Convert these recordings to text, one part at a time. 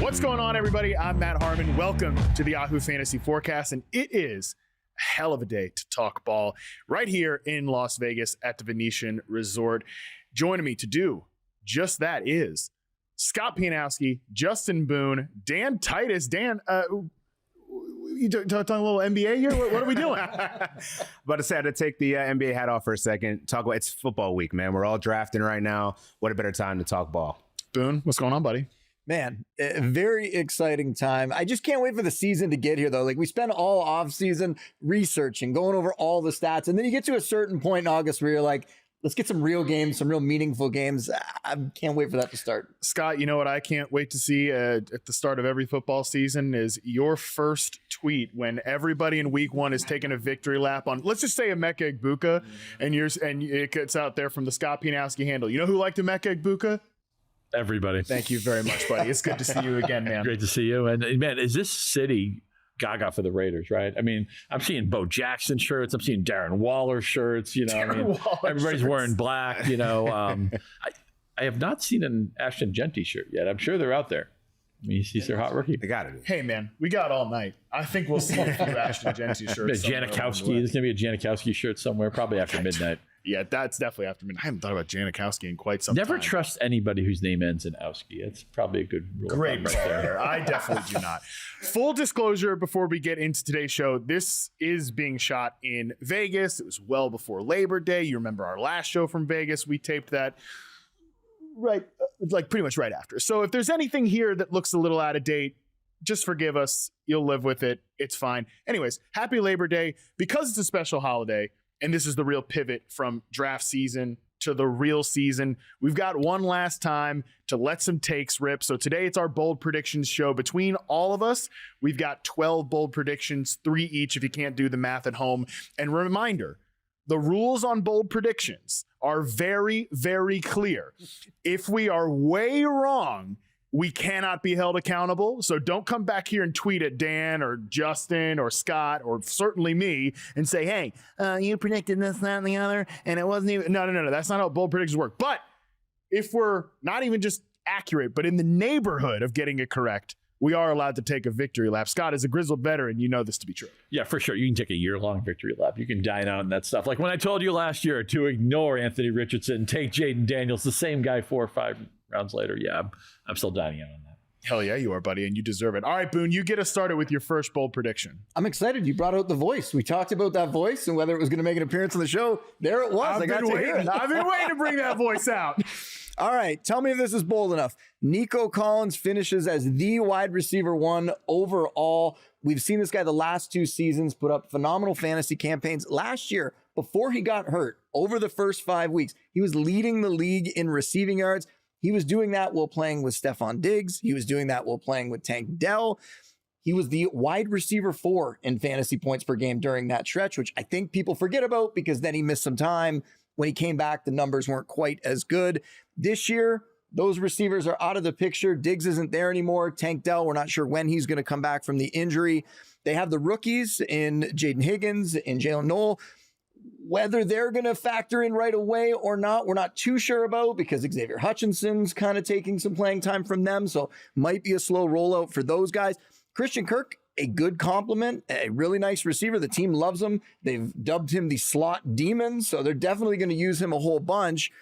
What's going on, everybody? I'm Matt Harmon. Welcome to the Yahoo Fantasy Forecast, and it is a hell of a day to talk ball right here in Las Vegas at the Venetian Resort. Joining me to do just that is Scott Pianowski, Justin Boone, Dan Titus. Dan, you talking a little NBA here? What are we doing? About to say, I had to take the NBA hat off for a second. Talk about it's football week, man. We're all drafting right now. What a better time to talk ball. Boone, what's going on, buddy? Man, a very exciting time. I just can't wait for the season to get here, though. Like, we spend all off season researching, going over all the stats, and then you get to a certain point in August where you're like, let's get some real games, some real meaningful games. I can't wait for that to start. Scott, you know what I can't wait to see at the start of every football season is your first tweet when everybody in week one is taking a victory lap on, let's just say, Emeka Egbuka, and it gets out there from the Scott Pianowski handle. You know who liked Emeka Egbuka? Everybody. Thank you very much, buddy. It's good to see you again, man. Great to see you. And man, is this city gaga for the Raiders, right? I mean, I'm seeing Bo Jackson shirts. I'm seeing Darren Waller shirts. You know, everybody's wearing black. You know, I have not seen an Ashton Genty shirt yet. I'm sure they're out there. I mean, he's their hot rookie. They got it. Hey, man, we got all night. I think we'll see a few Ashton Genty shirts. Janikowski. There's going to be a Janikowski shirt somewhere, probably after midnight. Yeah, that's definitely after midnight. I haven't thought about Janikowski in quite some time. Never trust anybody whose name ends in Owski. It's probably a good rule. Great right there. I definitely do not. Full disclosure before we get into today's show, this is being shot in Vegas. It was well before Labor Day. You remember our last show from Vegas. We taped that right, like pretty much right after. So if there's anything here that looks a little out of date, just forgive us. You'll live with it. It's fine. Anyways, happy Labor Day. Because it's a special holiday, and this is the real pivot from draft season to the real season, we've got one last time to let some takes rip. So today it's our bold predictions show. Between all of us, we've got 12 bold predictions, 3 each if you can't do the math at home. And reminder, the rules on bold predictions are very, very clear. If we are way wrong, we cannot be held accountable. So don't come back here and tweet at Dan or Justin or Scott or certainly me and say, hey, you predicted this, that, and the other, and it wasn't even. No. That's not how bold predictions work. But if we're not even just accurate, but in the neighborhood of getting it correct, we are allowed to take a victory lap. Scott, as a grizzled veteran, you know this to be true. Yeah, for sure. You can take a year-long victory lap. You can dine out on that stuff. Like when I told you last year to ignore Anthony Richardson, take Jaden Daniels, the same guy 4 or 5 rounds later. Yeah, I'm still dining out on that. Hell yeah, you are, buddy, and you deserve it. All right, Boone, you get us started with your first bold prediction. I'm excited. You brought out the voice. We talked about that voice and whether it was going to make an appearance on the show. There it was. I've been waiting to bring that voice out. All right, tell me if this is bold enough. Nico Collins finishes as the wide receiver 1 overall. We've seen this guy the last 2 seasons put up phenomenal fantasy campaigns. Last year, before he got hurt, over the first 5 weeks, he was leading the league in receiving yards. He was doing that while playing with Stephon Diggs. He was doing that while playing with Tank Dell. He was the wide receiver 4 in fantasy points per game during that stretch, which I think people forget about because then he missed some time. When he came back, the numbers weren't quite as good. This year, those receivers are out of the picture. Diggs isn't there anymore. Tank Dell, we're not sure when he's going to come back from the injury. They have the rookies in Jaden Higgins and Jalen Noel. Whether they're going to factor in right away or not, we're not too sure about because Xavier Hutchinson's kind of taking some playing time from them. So might be a slow rollout for those guys. Christian Kirk, a good compliment, a really nice receiver. The team loves him. They've dubbed him the slot demon, so they're definitely going to use him a whole bunch.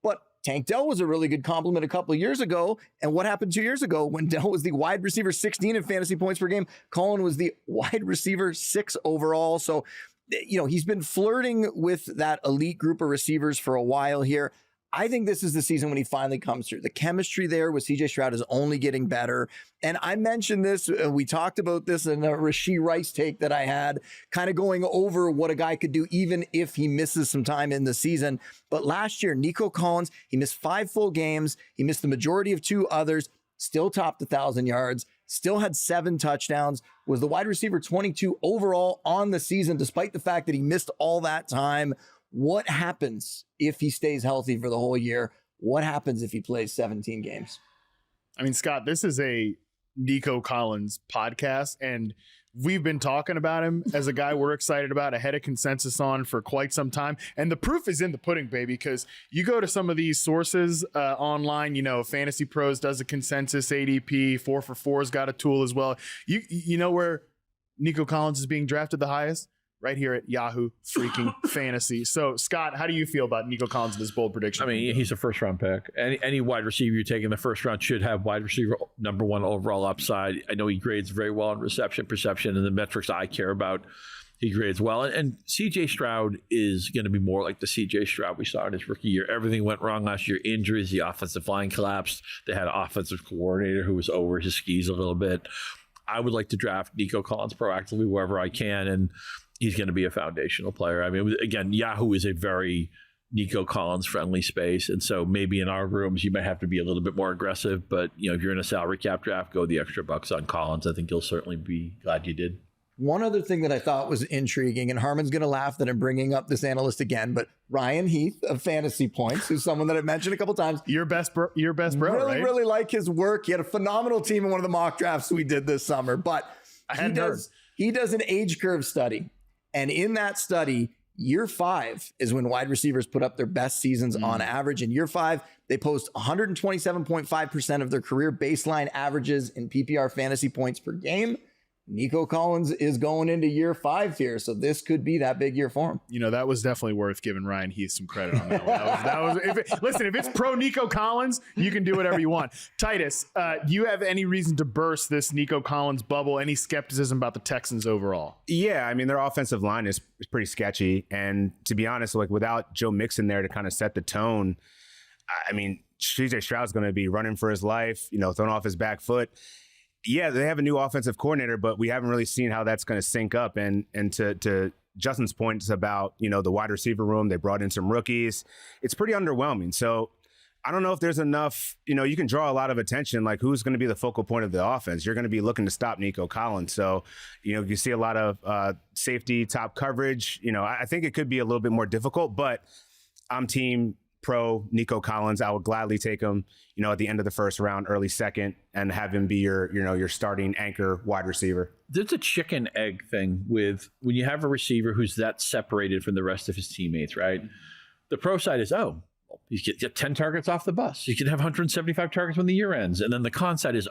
But Tank Dell was a really good compliment a couple of years ago. And what happened 2 years ago when Dell was the wide receiver 16 in fantasy points per game? Colin was the wide receiver 6 overall. So, you know, he's been flirting with that elite group of receivers for a while here. I think this is the season when he finally comes through. The chemistry there with CJ Stroud is only getting better. And I mentioned this, we talked about this in a Rashee Rice take that I had, kind of going over what a guy could do even if he misses some time in the season. But last year, Nico Collins, he missed 5 full games. He missed the majority of 2 others, still topped 1,000 yards, still had 7 touchdowns, was the wide receiver 22 overall on the season, despite the fact that he missed all that time. What happens if he stays healthy for the whole year? What happens if he plays 17 games? I mean, Scott, this is a Nico Collins podcast, and we've been talking about him as a guy we're excited about, ahead of consensus on for quite some time. And the proof is in the pudding, baby, because you go to some of these sources online, Fantasy Pros does a consensus ADP, 4for4's got a tool as well. You know where Nico Collins is being drafted the highest? Right here at Yahoo freaking Fantasy. So, Scott, how do you feel about Nico Collins and his bold prediction? I mean, he's a first-round pick. Any wide receiver you take in the first round should have wide receiver number one overall upside. I know he grades very well in reception, perception, and the metrics I care about. He grades well. And C.J. Stroud is going to be more like the C.J. Stroud we saw in his rookie year. Everything went wrong last year. Injuries, the offensive line collapsed. They had an offensive coordinator who was over his skis a little bit. I would like to draft Nico Collins proactively wherever I can, and he's going to be a foundational player. I mean, again, Yahoo is a very Nico Collins friendly space. And so maybe in our rooms, you might have to be a little bit more aggressive. But, if you're in a salary cap draft, go the extra bucks on Collins. I think you'll certainly be glad you did. One other thing that I thought was intriguing, and Harmon's going to laugh that I'm bringing up this analyst again, but Ryan Heath of Fantasy Points, who's someone that I've mentioned a couple times. Your best bro, really like his work. He had a phenomenal team in one of the mock drafts we did this summer, but he does an age curve study. And in that study, year 5 is when wide receivers put up their best seasons on average. In year 5, they post 127.5% of their career baseline averages in PPR fantasy points per game. Nico Collins is going into year 5 here, so this could be that big year for him. That was definitely worth giving Ryan Heath some credit on that one. If it's pro Nico Collins, you can do whatever you want. Titus, do you have any reason to burst this Nico Collins bubble? Any skepticism about the Texans overall? Yeah, I mean, their offensive line is pretty sketchy. And to be honest, without Joe Mixon there to kind of set the tone, I mean, CJ Stroud's going to be running for his life, throwing off his back foot. Yeah, they have a new offensive coordinator, but we haven't really seen how that's going to sync up. And to Justin's points about, the wide receiver room, they brought in some rookies. It's pretty underwhelming. So I don't know if there's enough, you can draw a lot of attention, like who's going to be the focal point of the offense. You're going to be looking to stop Nico Collins. So, you see a lot of safety, top coverage. I think it could be a little bit more difficult, but I'm team pro Nico Collins. I would gladly take him, at the end of the first round, early second, and have him be your starting anchor wide receiver. There's a chicken egg thing with when you have a receiver who's that separated from the rest of his teammates, right? The pro side is, you get 10 targets off the bus. You can have 175 targets when the year ends. And then the con side is,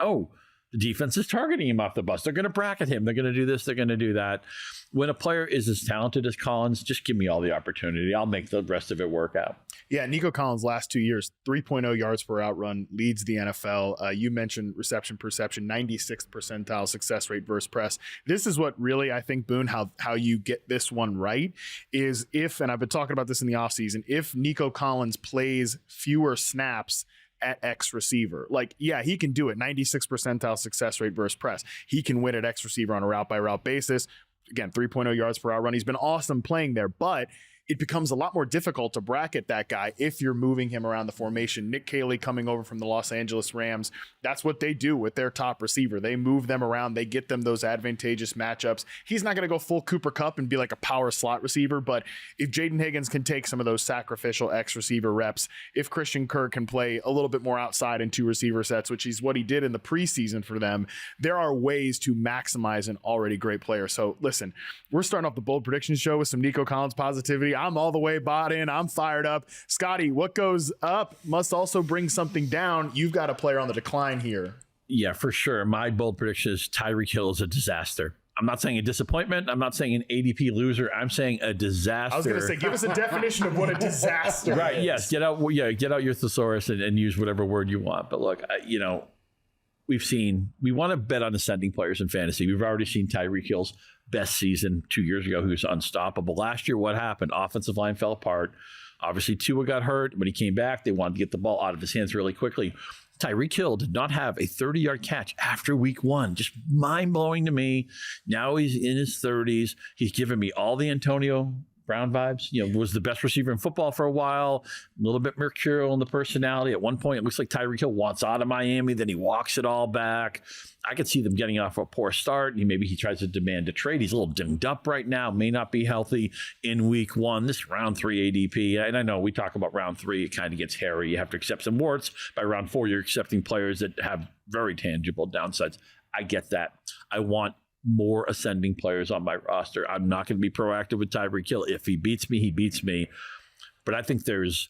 the defense is targeting him off the bus. They're going to bracket him. They're going to do this. They're going to do that. When a player is as talented as Collins, just give me all the opportunity. I'll make the rest of it work out. Yeah, Nico Collins last 2 years, 3.0 yards per route run, leads the NFL. You mentioned reception perception, 96th percentile success rate versus press. This is what really, I think, Boone, how you get this one right is if, and I've been talking about this in the offseason, if Nico Collins plays fewer snaps at X receiver. He can do it. 96th percentile success rate versus press. He can win at X receiver on a route by route basis. Again, 3.0 yards per route run. He's been awesome playing there, but it becomes a lot more difficult to bracket that guy if you're moving him around the formation. Nick Caley coming over from the Los Angeles Rams, that's what they do with their top receiver. They move them around. They get them those advantageous matchups. He's not going to go full Cooper Kupp and be like a power slot receiver, but if Jaden Higgins can take some of those sacrificial X receiver reps, if Christian Kirk can play a little bit more outside in 2 receiver sets, which is what he did in the preseason for them, there are ways to maximize an already great player. So listen, we're starting off the Bold Predictions show with some Nico Collins positivity. I'm all the way bought in. I'm fired up. Scotty, what goes up must also bring something down. You've got a player on the decline here. Yeah, for sure. My bold prediction is Tyreek Hill is a disaster. I'm not saying a disappointment. I'm not saying an ADP loser. I'm saying a disaster. I was going to say, give us a definition of what a disaster is. Right, yes. Get out your thesaurus and use whatever word you want. But look, we want to bet on ascending players in fantasy. We've already seen Tyreek Hill's best season 2 years ago. He was unstoppable. Last year, what happened? Offensive line fell apart. Obviously, Tua got hurt. When he came back, they wanted to get the ball out of his hands really quickly. Tyreek Hill did not have a 30-yard catch after week 1. Just mind-blowing to me. Now he's in his 30s. He's given me all the Antonio Brown vibes. Was the best receiver in football for a while. A little bit mercurial in the personality. At one point, it looks like Tyreek Hill wants out of Miami. Then he walks it all back. I could see them getting off a poor start. Maybe he tries to demand a trade. He's a little dinged up right now. May not be healthy in week 1. This round 3 ADP. And I know we talk about round 3. It kind of gets hairy. You have to accept some warts. By round 4, you're accepting players that have very tangible downsides. I get that. I want more ascending players on my roster. I'm not going to be proactive with Tyreek Hill. If he beats me, he beats me. But I think there's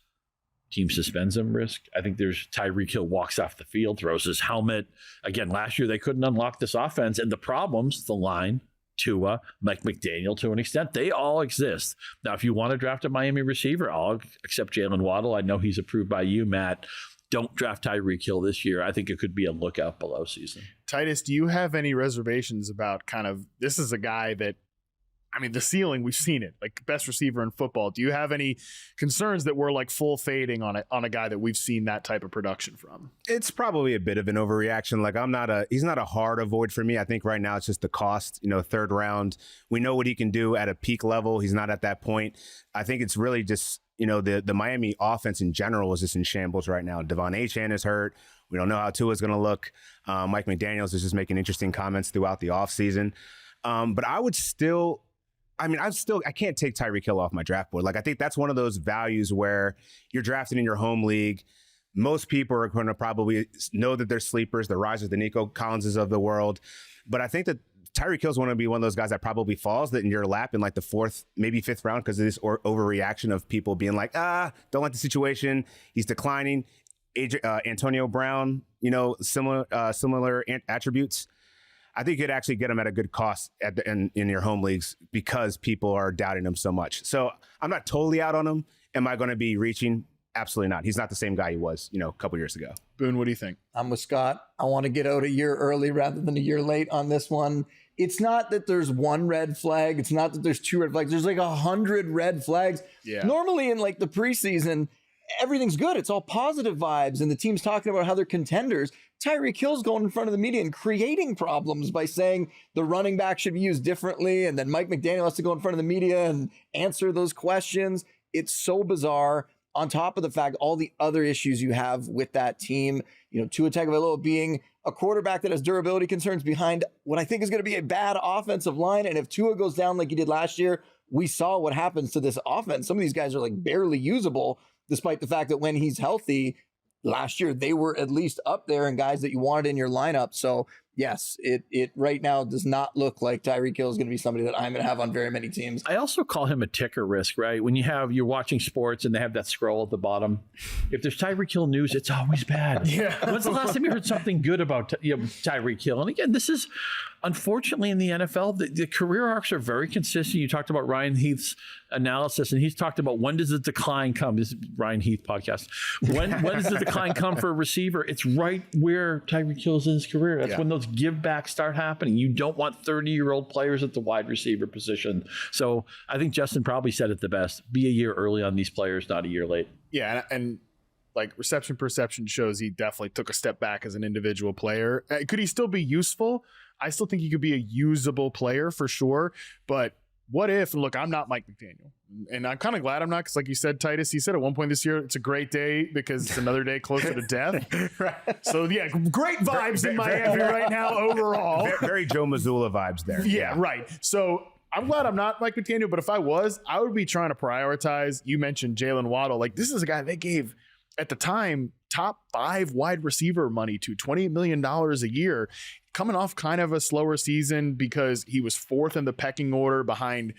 team suspends him risk. I think there's Tyreek Hill walks off the field, throws his helmet. Again, last year they couldn't unlock this offense. And the problems, the line, Tua, Mike McDaniel to an extent, they all exist. Now, if you want to draft a Miami receiver, I'll accept Jalen Waddle. I know he's approved by you, Matt. Don't draft Tyreek Hill this year. I think it could be a lookout below season. Titus, do you have any reservations about kind of, this is a guy that, I mean, the ceiling, we've seen it, like best receiver in football. Do you have any concerns that we're like full fading on a guy that we've seen that type of production from? It's probably a bit of an overreaction. Like he's not a hard avoid for me. I think right now it's just the cost, third round. We know what he can do at a peak level. He's not at that point. I think it's really just, the Miami offense in general is just in shambles right now. Devon Achane is hurt. We don't know how Tua's going to look. Mike McDaniels is just making interesting comments throughout the offseason. But I would still, I can't take Tyreek Hill off my draft board. Like, I think that's one of those values where you're drafted in your home league. Most people are going to probably know that they're sleepers, the rise of the Nico Collinses of the world. But I think that Tyreek Hill's going to be one of those guys that probably falls in your lap in like the fourth, maybe fifth round because of this overreaction of people being like, don't like the situation. He's declining. Antonio Brown, similar attributes. I think you could actually get him at a good cost in your home leagues because people are doubting him so much. So I'm not totally out on him. Am I going to be reaching? Absolutely not. He's not the same guy he was, a couple years ago. Boone, what do you think? I'm with Scott. I want to get out a year early rather than a year late on this one. It's not that there's one red flag. It's not that there's two red flags. There's like 100 red flags. Yeah. Normally in like the preseason, everything's good. It's all positive vibes. And the team's talking about how they're contenders. Tyreek Hill's going in front of the media and creating problems by saying the running back should be used differently. And then Mike McDaniel has to go in front of the media and answer those questions. It's so bizarre. On top of the fact, all the other issues you have with that team, Tua Tagovailoa being a quarterback that has durability concerns behind what I think is going to be a bad offensive line. And if Tua goes down like he did last year, we saw what happens to this offense. Some of these guys are like barely usable, despite the fact that when he's healthy, last year they were at least up there and guys that you wanted in your lineup. So yes, it right now does not look like Tyreek Hill is going to be somebody that I'm going to have on very many teams. I also call him a ticker risk, right? When you're watching sports and they have that scroll at the bottom, if there's Tyreek Hill news, it's always bad. Yeah. When's the last time you heard something good about Tyreek Hill? And again, this is unfortunately in the NFL, the career arcs are very consistent. You talked about Ryan Heath's analysis, and he's talked about when does the decline come? This is Ryan Heath podcast. When does the decline come for a receiver? It's right where Tyreek Hill is in his career. That's when those give backs start happening. You don't want 30-year-old players at the wide receiver position. So I think Justin probably said it the best. Be a year early on these players, not a year late. Yeah, and like reception perception shows he definitely took a step back as an individual player. Could he still be useful? I still think he could be a usable player for sure. But what if, look, I'm not Mike McDaniel. And I'm kind of glad I'm not, because like you said, Titus, he said at one point this year, it's a great day because it's another day closer to death. Right. So yeah, great vibes in Miami right now overall. Very Joe Mazzulla vibes there. Yeah, right. So I'm glad I'm not Mike McDaniel, but if I was, I would be trying to prioritize. You mentioned Jalen Waddle. Like, this is a guy they gave, at the time, top 5 wide receiver money to, $28 million a year, coming off kind of a slower season because he was 4th in the pecking order behind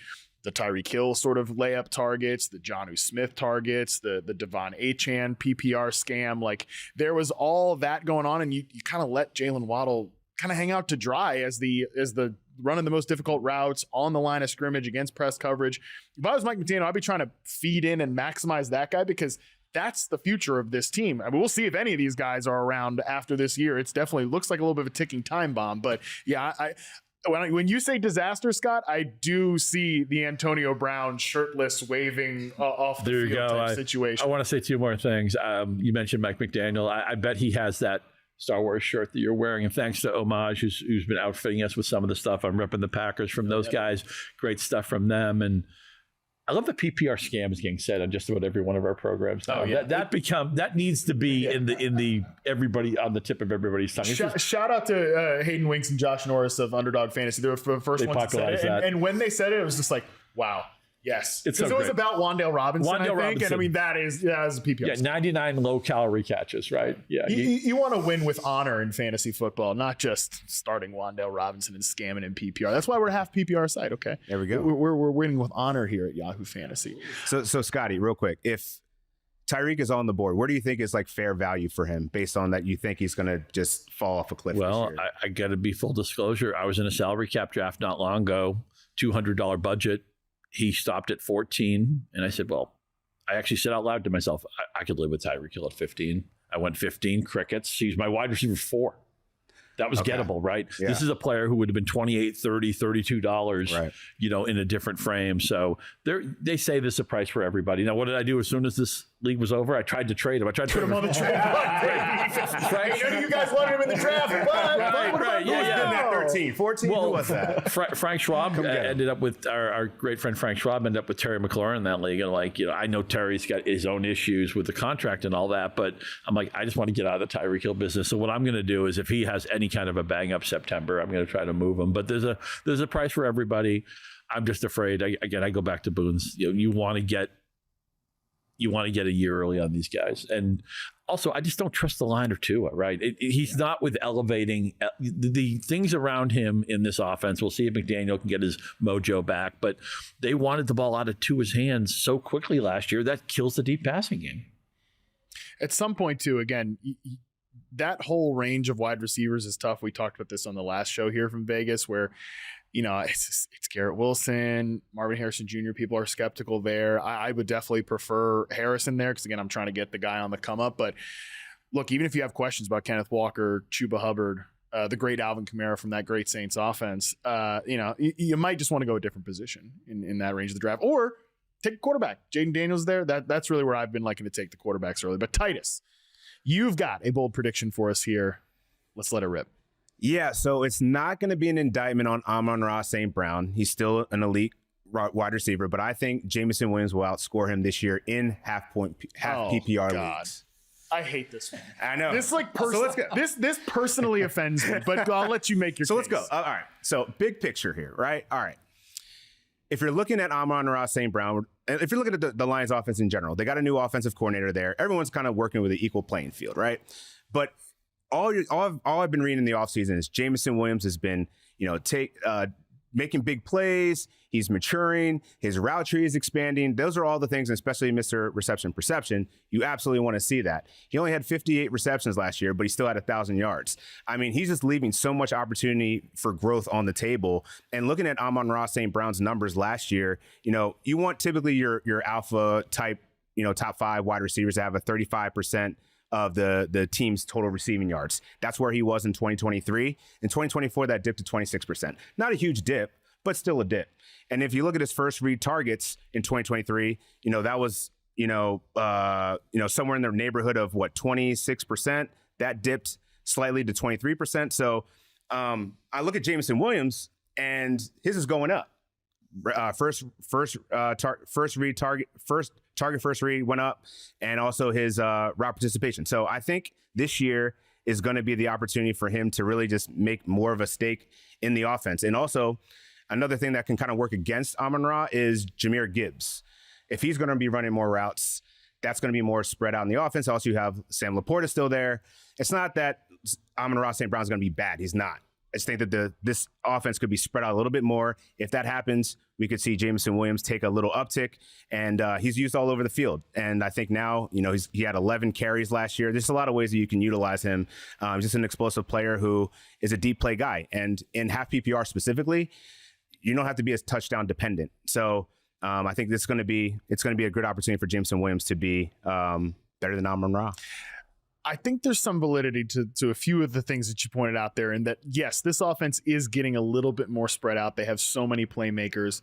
the Tyreek Hill sort of layup targets, the Jonnu Smith targets, the Devon Achane PPR scam. Like, there was all that going on, and you kind of let Jalen Waddle kind of hang out to dry as the running the most difficult routes on the line of scrimmage against press coverage. If I was Mike McDaniel, I'd be trying to feed in and maximize that guy, because that's the future of this team. I mean, we'll see if any of these guys are around after this year. It's definitely looks like a little bit of a ticking time bomb. But yeah, when you say disaster, Scott, I do see the Antonio Brown shirtless waving off the field type situation. I want to say 2 more things. You mentioned Mike McDaniel. I bet he has that Star Wars shirt that you're wearing. And thanks to Homage, who's been outfitting us with some of the stuff. I'm repping the Packers from those guys. Great stuff from them. And I love the PPR scam is getting said on just about every one of our programs now. That needs to be in the everybody on the tip of everybody's tongue. Shout out to Hayden Winks and Josh Norris of Underdog Fantasy. They were the first ones to say it. And when they said it, it was just like, wow. Yes. It's so Because it was great. about Wandale Robinson, I think. Robinson. And I mean, that is a PPR. Yeah, 99 low-calorie catches, right? Yeah. You want to win with honor in fantasy football, not just starting Wandale Robinson and scamming in PPR. That's why we're a half PPR site, okay? There we go. We're winning with honor here at Yahoo Fantasy. So Scotty, real quick, if Tyreek is on the board, where do you think is like fair value for him based on that you think he's going to just fall off a cliff Well, this year? I got to be full disclosure. I was in a salary cap draft not long ago, $200 budget. He stopped at 14. And I said, well, I actually said out loud to myself, I could live with Tyreek Hill at 15. I went 15 crickets. He's my wide receiver 4. That was gettable, right? Yeah. This is a player who would have been $28, $30, $32, Right. In a different frame. So they say this is a price for everybody. Now, what did I do as soon as this league was over? I tried to trade him. I tried to Put him on the trade block, baby. I know you guys wanted him in the draft, but Right, At 13, 14, who was that? Frank Schwab ended up with our great friend Frank Schwab ended up with Terry McLaurin in that league. And I know Terry's got his own issues with the contract and all that, but I'm like, I just want to get out of the Tyreek Hill business. So what I'm going to do is if he has any kind of a bang up September, I'm going to try to move him. But there's a price for everybody. I'm just afraid. I go back to Boone's. You want to get a year early on these guys. And also, I just don't trust the line or Tua, right? He's not with elevating the things around him in this offense. We'll see if McDaniel can get his mojo back. But they wanted the ball out of Tua's hands so quickly last year. That kills the deep passing game. at some point too, again, that whole range of wide receivers is tough. We talked about this on the last show here from Vegas, where it's Garrett Wilson, Marvin Harrison Jr. People are skeptical there. I would definitely prefer Harrison there because, again, I'm trying to get the guy on the come up. But look, even if you have questions about Kenneth Walker, Chuba Hubbard, the great Alvin Kamara from that great Saints offense, you might just want to go a different position in that range of the draft, or take a quarterback. Jaden Daniels there. That's really where I've been liking to take the quarterbacks early. But Titus, you've got a bold prediction for us here. Let's let it rip. Yeah, so it's not going to be an indictment on Amon-Ra St. Brown. He's still an elite wide receiver, but I think Jameson Williams will outscore him this year in half PPR leagues. I hate this one. I know. This this personally offends me, but I'll let you make your So case. let's go. All right. So big picture here, right? All right. If you're looking at Amon-Ra St. Brown, and if you're looking at the Lions offense in general, they got a new offensive coordinator there. Everyone's kind of working with an equal playing field, right? But all I've been reading in the offseason is Jameson Williams has been, making big plays. He's maturing. His route tree is expanding. Those are all the things, especially Mr. Reception Perception, you absolutely want to see that. He only had 58 receptions last year, but he still had 1,000 yards. I mean, he's just leaving so much opportunity for growth on the table. And looking at Amon-Ra St. Brown's numbers last year, you want typically your alpha type, top 5 wide receivers to have a 35% of the team's total receiving yards. That's where he was in 2023. In 2024, that dipped to 26%. Not a huge dip, but still a dip. And if you look at his first read targets in 2023, that was, somewhere in the neighborhood of 26%. That dipped slightly to 23%. So I look at Jameson Williams and his is going up. First read went up, and also his route participation. So I think this year is going to be the opportunity for him to really just make more of a stake in the offense. And also another thing that can kind of work against Amon-Ra is Jahmyr Gibbs. If he's going to be running more routes, that's going to be more spread out in the offense. Also, you have Sam Laporta still there. It's not that Amon-Ra St. Brown's going to be bad. He's not. I just think that this offense could be spread out a little bit more. If that happens, we could see Jameson Williams take a little uptick, and he's used all over the field. And I think now, he had 11 carries last year. There's a lot of ways that you can utilize him. He's just an explosive player who is a deep play guy. And in half PPR specifically, you don't have to be as touchdown dependent. So I think it's going to be a good opportunity for Jameson Williams to be better than Amon-Ra. I think there's some validity to a few of the things that you pointed out there, and that, yes, this offense is getting a little bit more spread out. They have so many playmakers.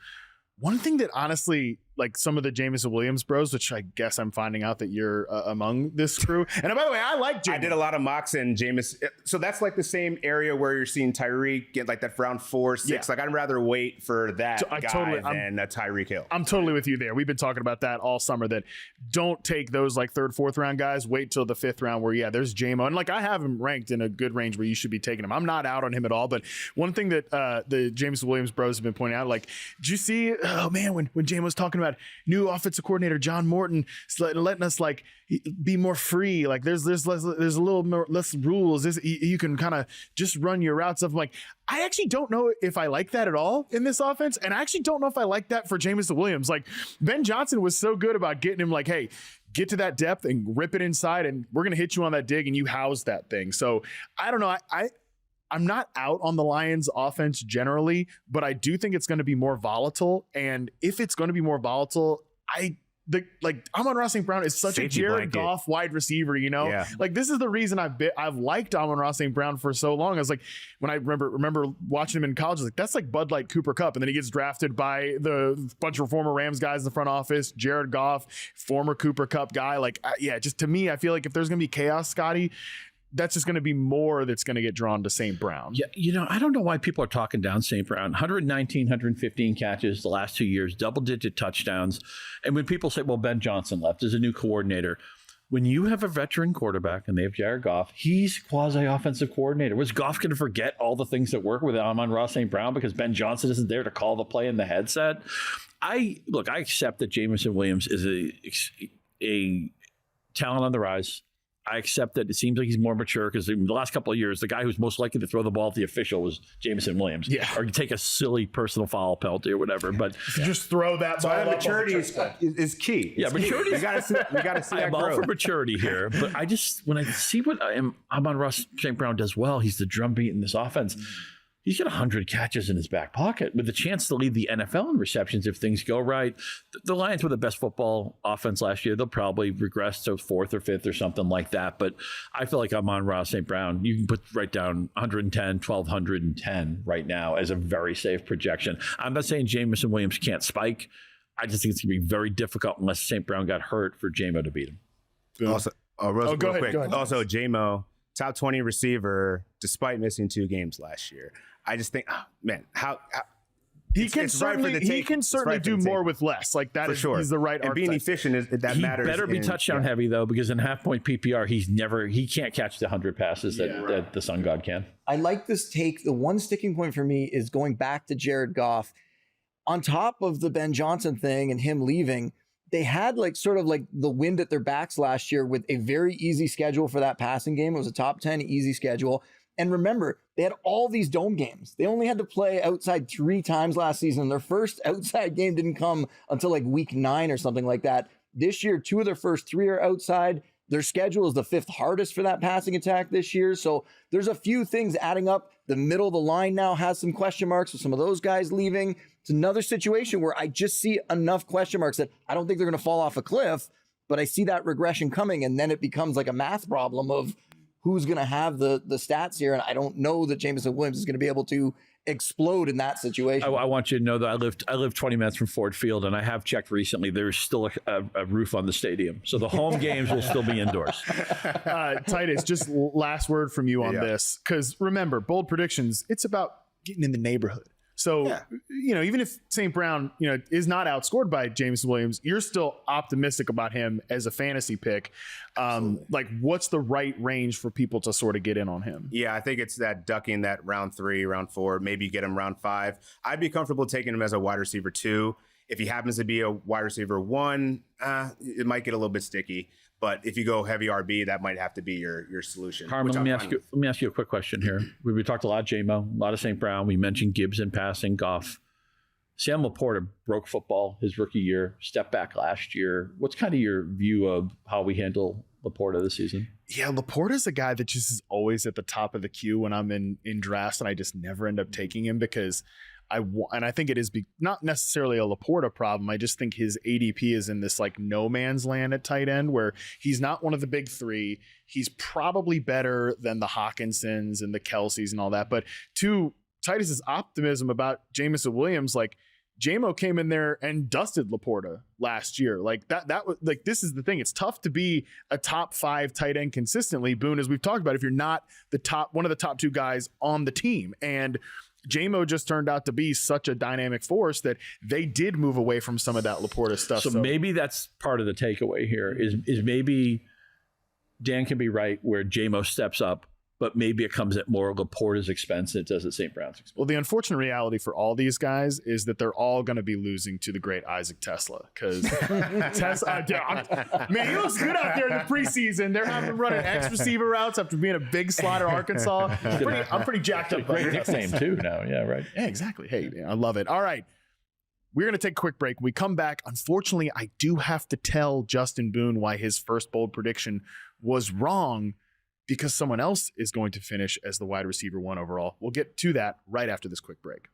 One thing that honestly like some of the Jameson Williams bros, which I guess I'm finding out that you're among this crew. And by the way, I like Jameson. I did a lot of mocks and Jameson. So that's like the same area where you're seeing Tyreek get like that round 4, 6. Yeah. Like I'd rather wait for that guy than a Tyreek Hill. I'm totally with you there. We've been talking about that all summer, that don't take those like 3rd, 4th round guys. Wait till the 5th round where, there's JMO. And like I have him ranked in a good range where you should be taking him. I'm not out on him at all. But one thing that the Jameson Williams bros have been pointing out, like, did you see, oh man, when JMO's talking about new offensive coordinator John Morton letting us like be more free, like there's a little more, less rules, you can kind of just run your routes. I'm like, I actually don't know if I like that at all in this offense, and I actually don't know if I like that for Jameson Williams. Like Ben Johnson was so good about getting him like, hey, get to that depth and rip it inside, and we're gonna hit you on that dig, and you house that thing. So I don't know, I'm not out on the Lions offense generally, but I do think it's going to be more volatile. And if it's going to be more volatile, Amon-Ra St. Brown is such Safety a Jared blanket. Goff wide receiver, Yeah. Like this is the reason I've liked Amon-Ra St. Brown for so long. I was like, when I remember watching him in college, I was like, that's like Bud Light Cooper Kupp. And then he gets drafted by the bunch of former Rams guys in the front office, Jared Goff, former Cooper Kupp guy. Like, just to me, I feel like if there's going to be chaos, Scotty, that's just going to be more that's going to get drawn to St. Brown. Yeah, I don't know why people are talking down St. Brown. 119, 115 catches the last 2 years, double-digit touchdowns. And when people say, well, Ben Johnson left as a new coordinator, when you have a veteran quarterback and they have Jared Goff, he's quasi-offensive coordinator. Was Goff going to forget all the things that work with Amon-Ra St. Brown because Ben Johnson isn't there to call the play in the headset? I accept that Jameson Williams is a talent on the rise. I accept that it seems like he's more mature because in the last couple of years, the guy who's most likely to throw the ball at the official was Jameson Williams. Yeah. Or take a silly personal foul penalty or whatever. But just throw that ball up. Maturity is key. Yeah, maturity. We got to see that I'm all growth. for maturity here. But when I see what Amon-Ra St. Brown does well, he's the drumbeat in this offense. He's got 100 catches in his back pocket with the chance to lead the NFL in receptions if things go right. The Lions were the best football offense last year. They'll probably regress to 4th or 5th or something like that. But I feel like Amon-Ra St. Brown, you can put right down 110, 1,210 right now as a very safe projection. I'm not saying Jameson Williams can't spike. I just think it's going to be very difficult unless St. Brown got hurt for JMO to beat him. Also, real go quick. ahead. Also, JMO, top 20 receiver, despite missing 2 games last year. I just think, how he can certainly do more with less. Like that is sure. He's the right and being archetype. efficient that he matters. He better be touchdown heavy though, because in half-point PPR, he can't catch the 100 passes that the Sun God can. I like this take. The one sticking point for me is going back to Jared Goff. On top of the Ben Johnson thing and him leaving, they had sort of the wind at their backs last year with a very easy schedule for that passing game. It was a top 10 easy schedule. And remember, they had all these dome games. They only had to play outside 3 times last season. Their first outside game didn't come until week 9 or something like that. This year, 2 of their first 3 are outside. Their schedule is the 5th hardest for that passing attack this year. So there's a few things adding up. The middle of the line now has some question marks with some of those guys leaving. It's another situation where I just see enough question marks that I don't think they're going to fall off a cliff, but I see that regression coming. And then it becomes like a math problem of who's going to have the stats here. And I don't know that Jameson Williams is going to be able to explode in that situation. I want you to know that I live 20 minutes from Ford Field, and I have checked recently. There's still a roof on the stadium, so the home games will still be indoors. Titus, just last word from you on this, because remember, bold predictions. It's about getting in the neighborhood. So, even if St. Brown, is not outscored by Jameson Williams, you're still optimistic about him as a fantasy pick. What's the right range for people to sort of get in on him? Yeah, I think it's that ducking that round 3, round 4, maybe get him round 5. I'd be comfortable taking him as a wide receiver 2. If he happens to be a wide receiver 1, it might get a little bit sticky. But if you go heavy RB, that might have to be your solution. Harmon, let me ask you a quick question here. We talked a lot of JMO, a lot of St. Brown. We mentioned Gibbs in passing, Goff. Sam Laporta broke football his rookie year, stepped back last year. What's kind of your view of how we handle Laporta this season? Yeah, Laporta's a guy that just is always at the top of the queue when I'm in drafts, and I just never end up taking him because I think it is not necessarily a Laporta problem. I just think his ADP is in this no man's land at tight end where he's not one of the big 3. He's probably better than the Hawkinsons and the Kelseys and all that. But to Titus's optimism about Jameson Williams, JMO came in there and dusted Laporta last year. Like that was like, this is the thing. It's tough to be a top 5 tight end consistently, Boone, as we've talked about, if you're not one of the top 2 guys on the team. And JMO just turned out to be such a dynamic force that they did move away from some of that Laporta stuff. So maybe that's part of the takeaway here is maybe Dan can be right where JMO steps up, but maybe it comes at more Laporta's expense than it does at St. Brown's expense. Well, the unfortunate reality for all these guys is that they're all going to be losing to the great Isaac Tesla, because Tesla, man, he looks good out there in the preseason. They're having him running X receiver routes after being a big slot at Arkansas. I'm pretty jacked up. Great nickname too now. Yeah, right. Yeah, exactly. Hey, I love it. All right. We're going to take a quick break. When we come back, unfortunately, I do have to tell Justin Boone why his first bold prediction was wrong, because someone else is going to finish as the wide receiver 1 overall. We'll get to that right after this quick break.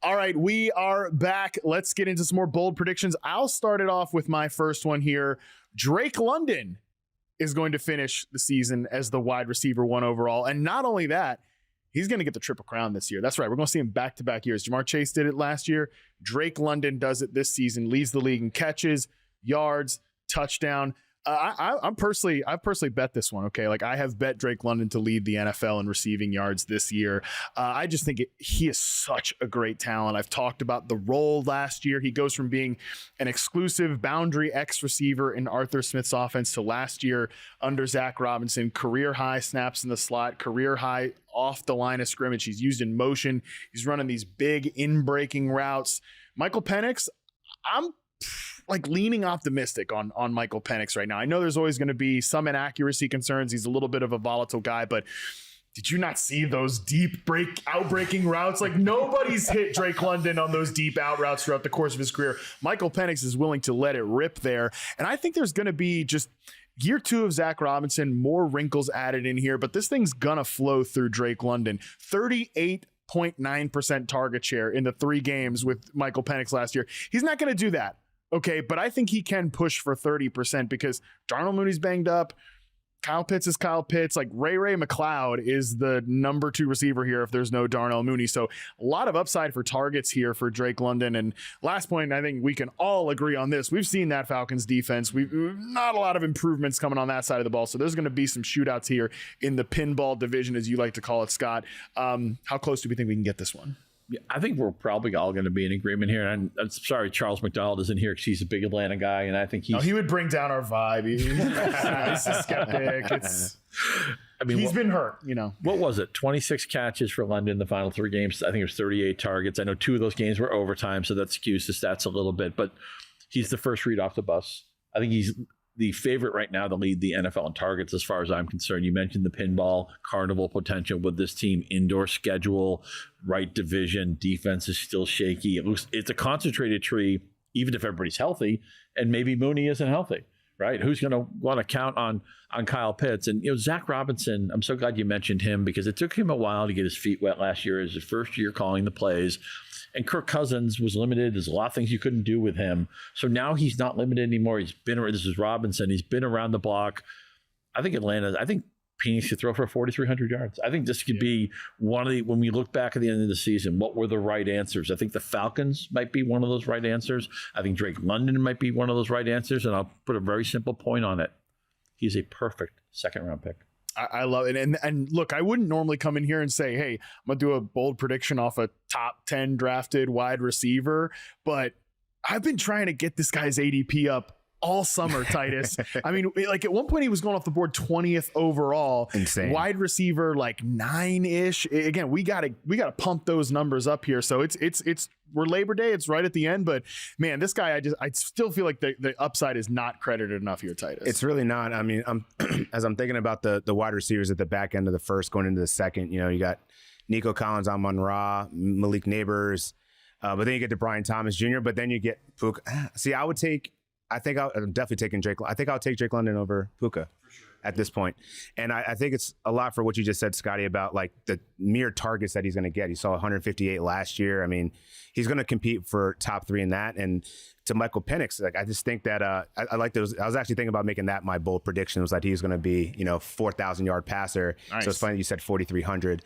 All right, we are back. Let's get into some more bold predictions. I'll start it off with my first one here. Drake London is going to finish the season as the wide receiver 1 overall. And not only that, he's going to get the Triple Crown this year. That's right. We're going to see him back-to-back years. Jamar Chase did it last year. Drake London does it this season, leads the league in catches, yards, touchdown. I've personally bet this one. Okay. Like, I have bet Drake London to lead the NFL in receiving yards this year. I just think he is such a great talent. I've talked about the role last year. He goes from being an exclusive boundary X receiver in Arthur Smith's offense to last year under Zach Robinson, career high snaps in the slot, career high off the line of scrimmage. He's used in motion. He's running these big in-breaking routes. Michael Penix, I'm like leaning optimistic on Michael Penix right now. I know there's always going to be some inaccuracy concerns. He's a little bit of a volatile guy, but did you not see those deep out-breaking routes? Like, nobody's hit Drake London on those deep out routes throughout the course of his career. Michael Penix is willing to let it rip there. And I think there's going to be just year 2 of Zach Robinson, more wrinkles added in here, but this thing's going to flow through Drake London. 38.9% target share in the 3 games with Michael Penix last year. He's not going to do that. Okay, but I think he can push for 30% because Darnell Mooney's banged up. Kyle Pitts is Kyle Pitts. Like, Ray McLeod is the number 2 receiver here if there's no Darnell Mooney. So a lot of upside for targets here for Drake London. And last point, I think we can all agree on this. We've seen that Falcons defense. We've not a lot of improvements coming on that side of the ball. So there's going to be some shootouts here in the pinball division, as you like to call it, Scott. How close do we think we can get this one? Yeah, I think we're probably all going to be in agreement here. And I'm sorry Charles McDonald isn't here because he's a big Atlanta guy, and I think he would bring down our vibe. He's a skeptic. I mean, he's been hurt, What was it? 26 catches for London in the final 3 games. I think it was 38 targets. I know 2 of those games were overtime, so that skews the stats a little bit. But he's the first read off the bus. I think he's the favorite right now to lead the NFL in targets as far as I'm concerned. You mentioned the pinball carnival potential with this team, indoor schedule, right division, defense is still shaky. It's a concentrated tree, even if everybody's healthy, and maybe Mooney isn't healthy, right? Who's going to want to count on Kyle Pitts? And, Zach Robinson, I'm so glad you mentioned him because it took him a while to get his feet wet last year. It was his first year calling the plays. And Kirk Cousins was limited. There's a lot of things you couldn't do with him. So now he's not limited anymore. This is Robinson. He's been around the block. I think Phoenix could throw for 4,300 yards. I think this could be one of when we look back at the end of the season, what were the right answers? I think the Falcons might be one of those right answers. I think Drake London might be one of those right answers. And I'll put a very simple point on it. He's a perfect second-round pick. I love it. And look, I wouldn't normally come in here and say, hey, I'm going to do a bold prediction off a top 10 drafted wide receiver, but I've been trying to get this guy's ADP up all summer, Titus. I mean, like at one point he was going off the board 20th overall. Insane. Wide receiver like 9-ish. Again, we gotta pump those numbers up here. So it's we're Labor Day. It's right at the end, but man, this guy, I still feel like the upside is not credited enough here, Titus. It's really not. I mean, as I'm thinking about the wide receivers at the back end of the first going into the second, you got Nico Collins, Amon-Ra, Malik Neighbors, but then you get to Brian Thomas Jr., but then you get Puka. See, I'm definitely taking Drake. I think I'll take Drake London over Puka at this point. And I think it's a lot for what you just said, Scotty, about like the mere targets that he's going to get. He saw 158 last year. I mean, he's going to compete for top 3 in that. And to Michael Penix, like I just think that I like those. I was actually thinking about making that my bold prediction, was that he's going to be 4,000 yard passer. Nice. So it's funny you said 4,300.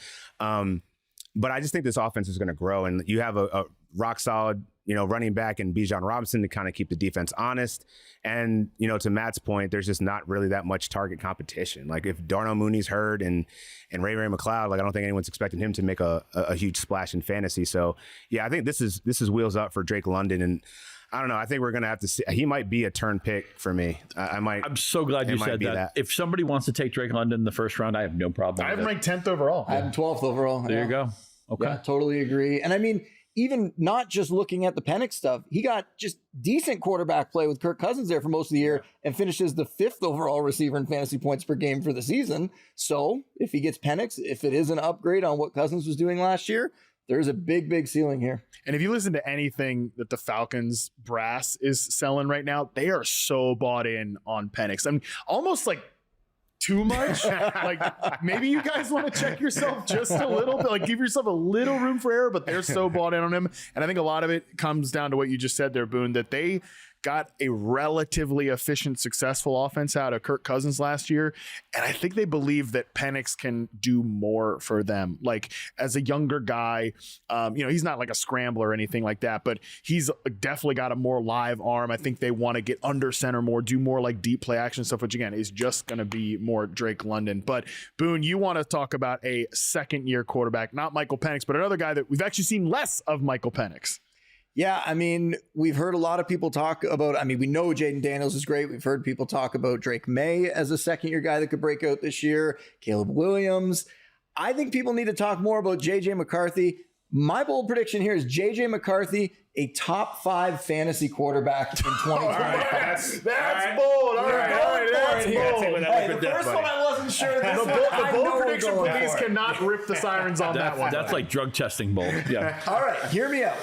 But I just think this offense is going to grow, and you have a rock solid running back and Bijan Robinson to kind of keep the defense honest. And, to Matt's point, there's just not really that much target competition. Like if Darnell Mooney's hurt and Ray McCloud, like I don't think anyone's expecting him to make a huge splash in fantasy. So yeah, I think this is wheels up for Drake London. And I don't know. I think we're going to have to see. He might be a turn pick for me. I'm so glad you said that. If somebody wants to take Drake London in the first round, I have no problem. I have him ranked 10th overall. I have him 12th overall. There you go. Okay. Yeah, totally agree. And I mean, even not just looking at the Penix stuff, he got just decent quarterback play with Kirk Cousins there for most of the year and finishes the 5th overall receiver in fantasy points per game for the season. So if he gets Penix, if it is an upgrade on what Cousins was doing last year, there's a big, big ceiling here. And if you listen to anything that the Falcons brass is selling right now, they are so bought in on Penix. I mean, almost like too much. Like maybe you guys want to check yourself just a little bit, like give yourself a little room for error, but they're so bought in on him. And I think a lot of it comes down to what you just said there, Boone, that they got a relatively efficient, successful offense out of Kirk Cousins last year. And I think they believe that Penix can do more for them. Like as a younger guy, he's not like a scrambler or anything like that, but he's definitely got a more live arm. I think they want to get under center more, do more like deep play action stuff, which again is just going to be more Drake London. But Boone, you want to talk about a second-year quarterback, not Michael Penix, but another guy that we've actually seen less of Michael Penix. Yeah, I mean, we've heard a lot of people talk about, we know Jaden Daniels is great. We've heard people talk about Drake May as a second-year guy that could break out this year, Caleb Williams. I think people need to talk more about J.J. McCarthy. My bold prediction here is J.J. McCarthy, a top 5 fantasy quarterback in 2025. That's bold. All right, that's bold. Hey, the first one I wasn't sure. The bold prediction police cannot rip the sirens on that one. That's like drug testing bold. Yeah. All right, hear me out.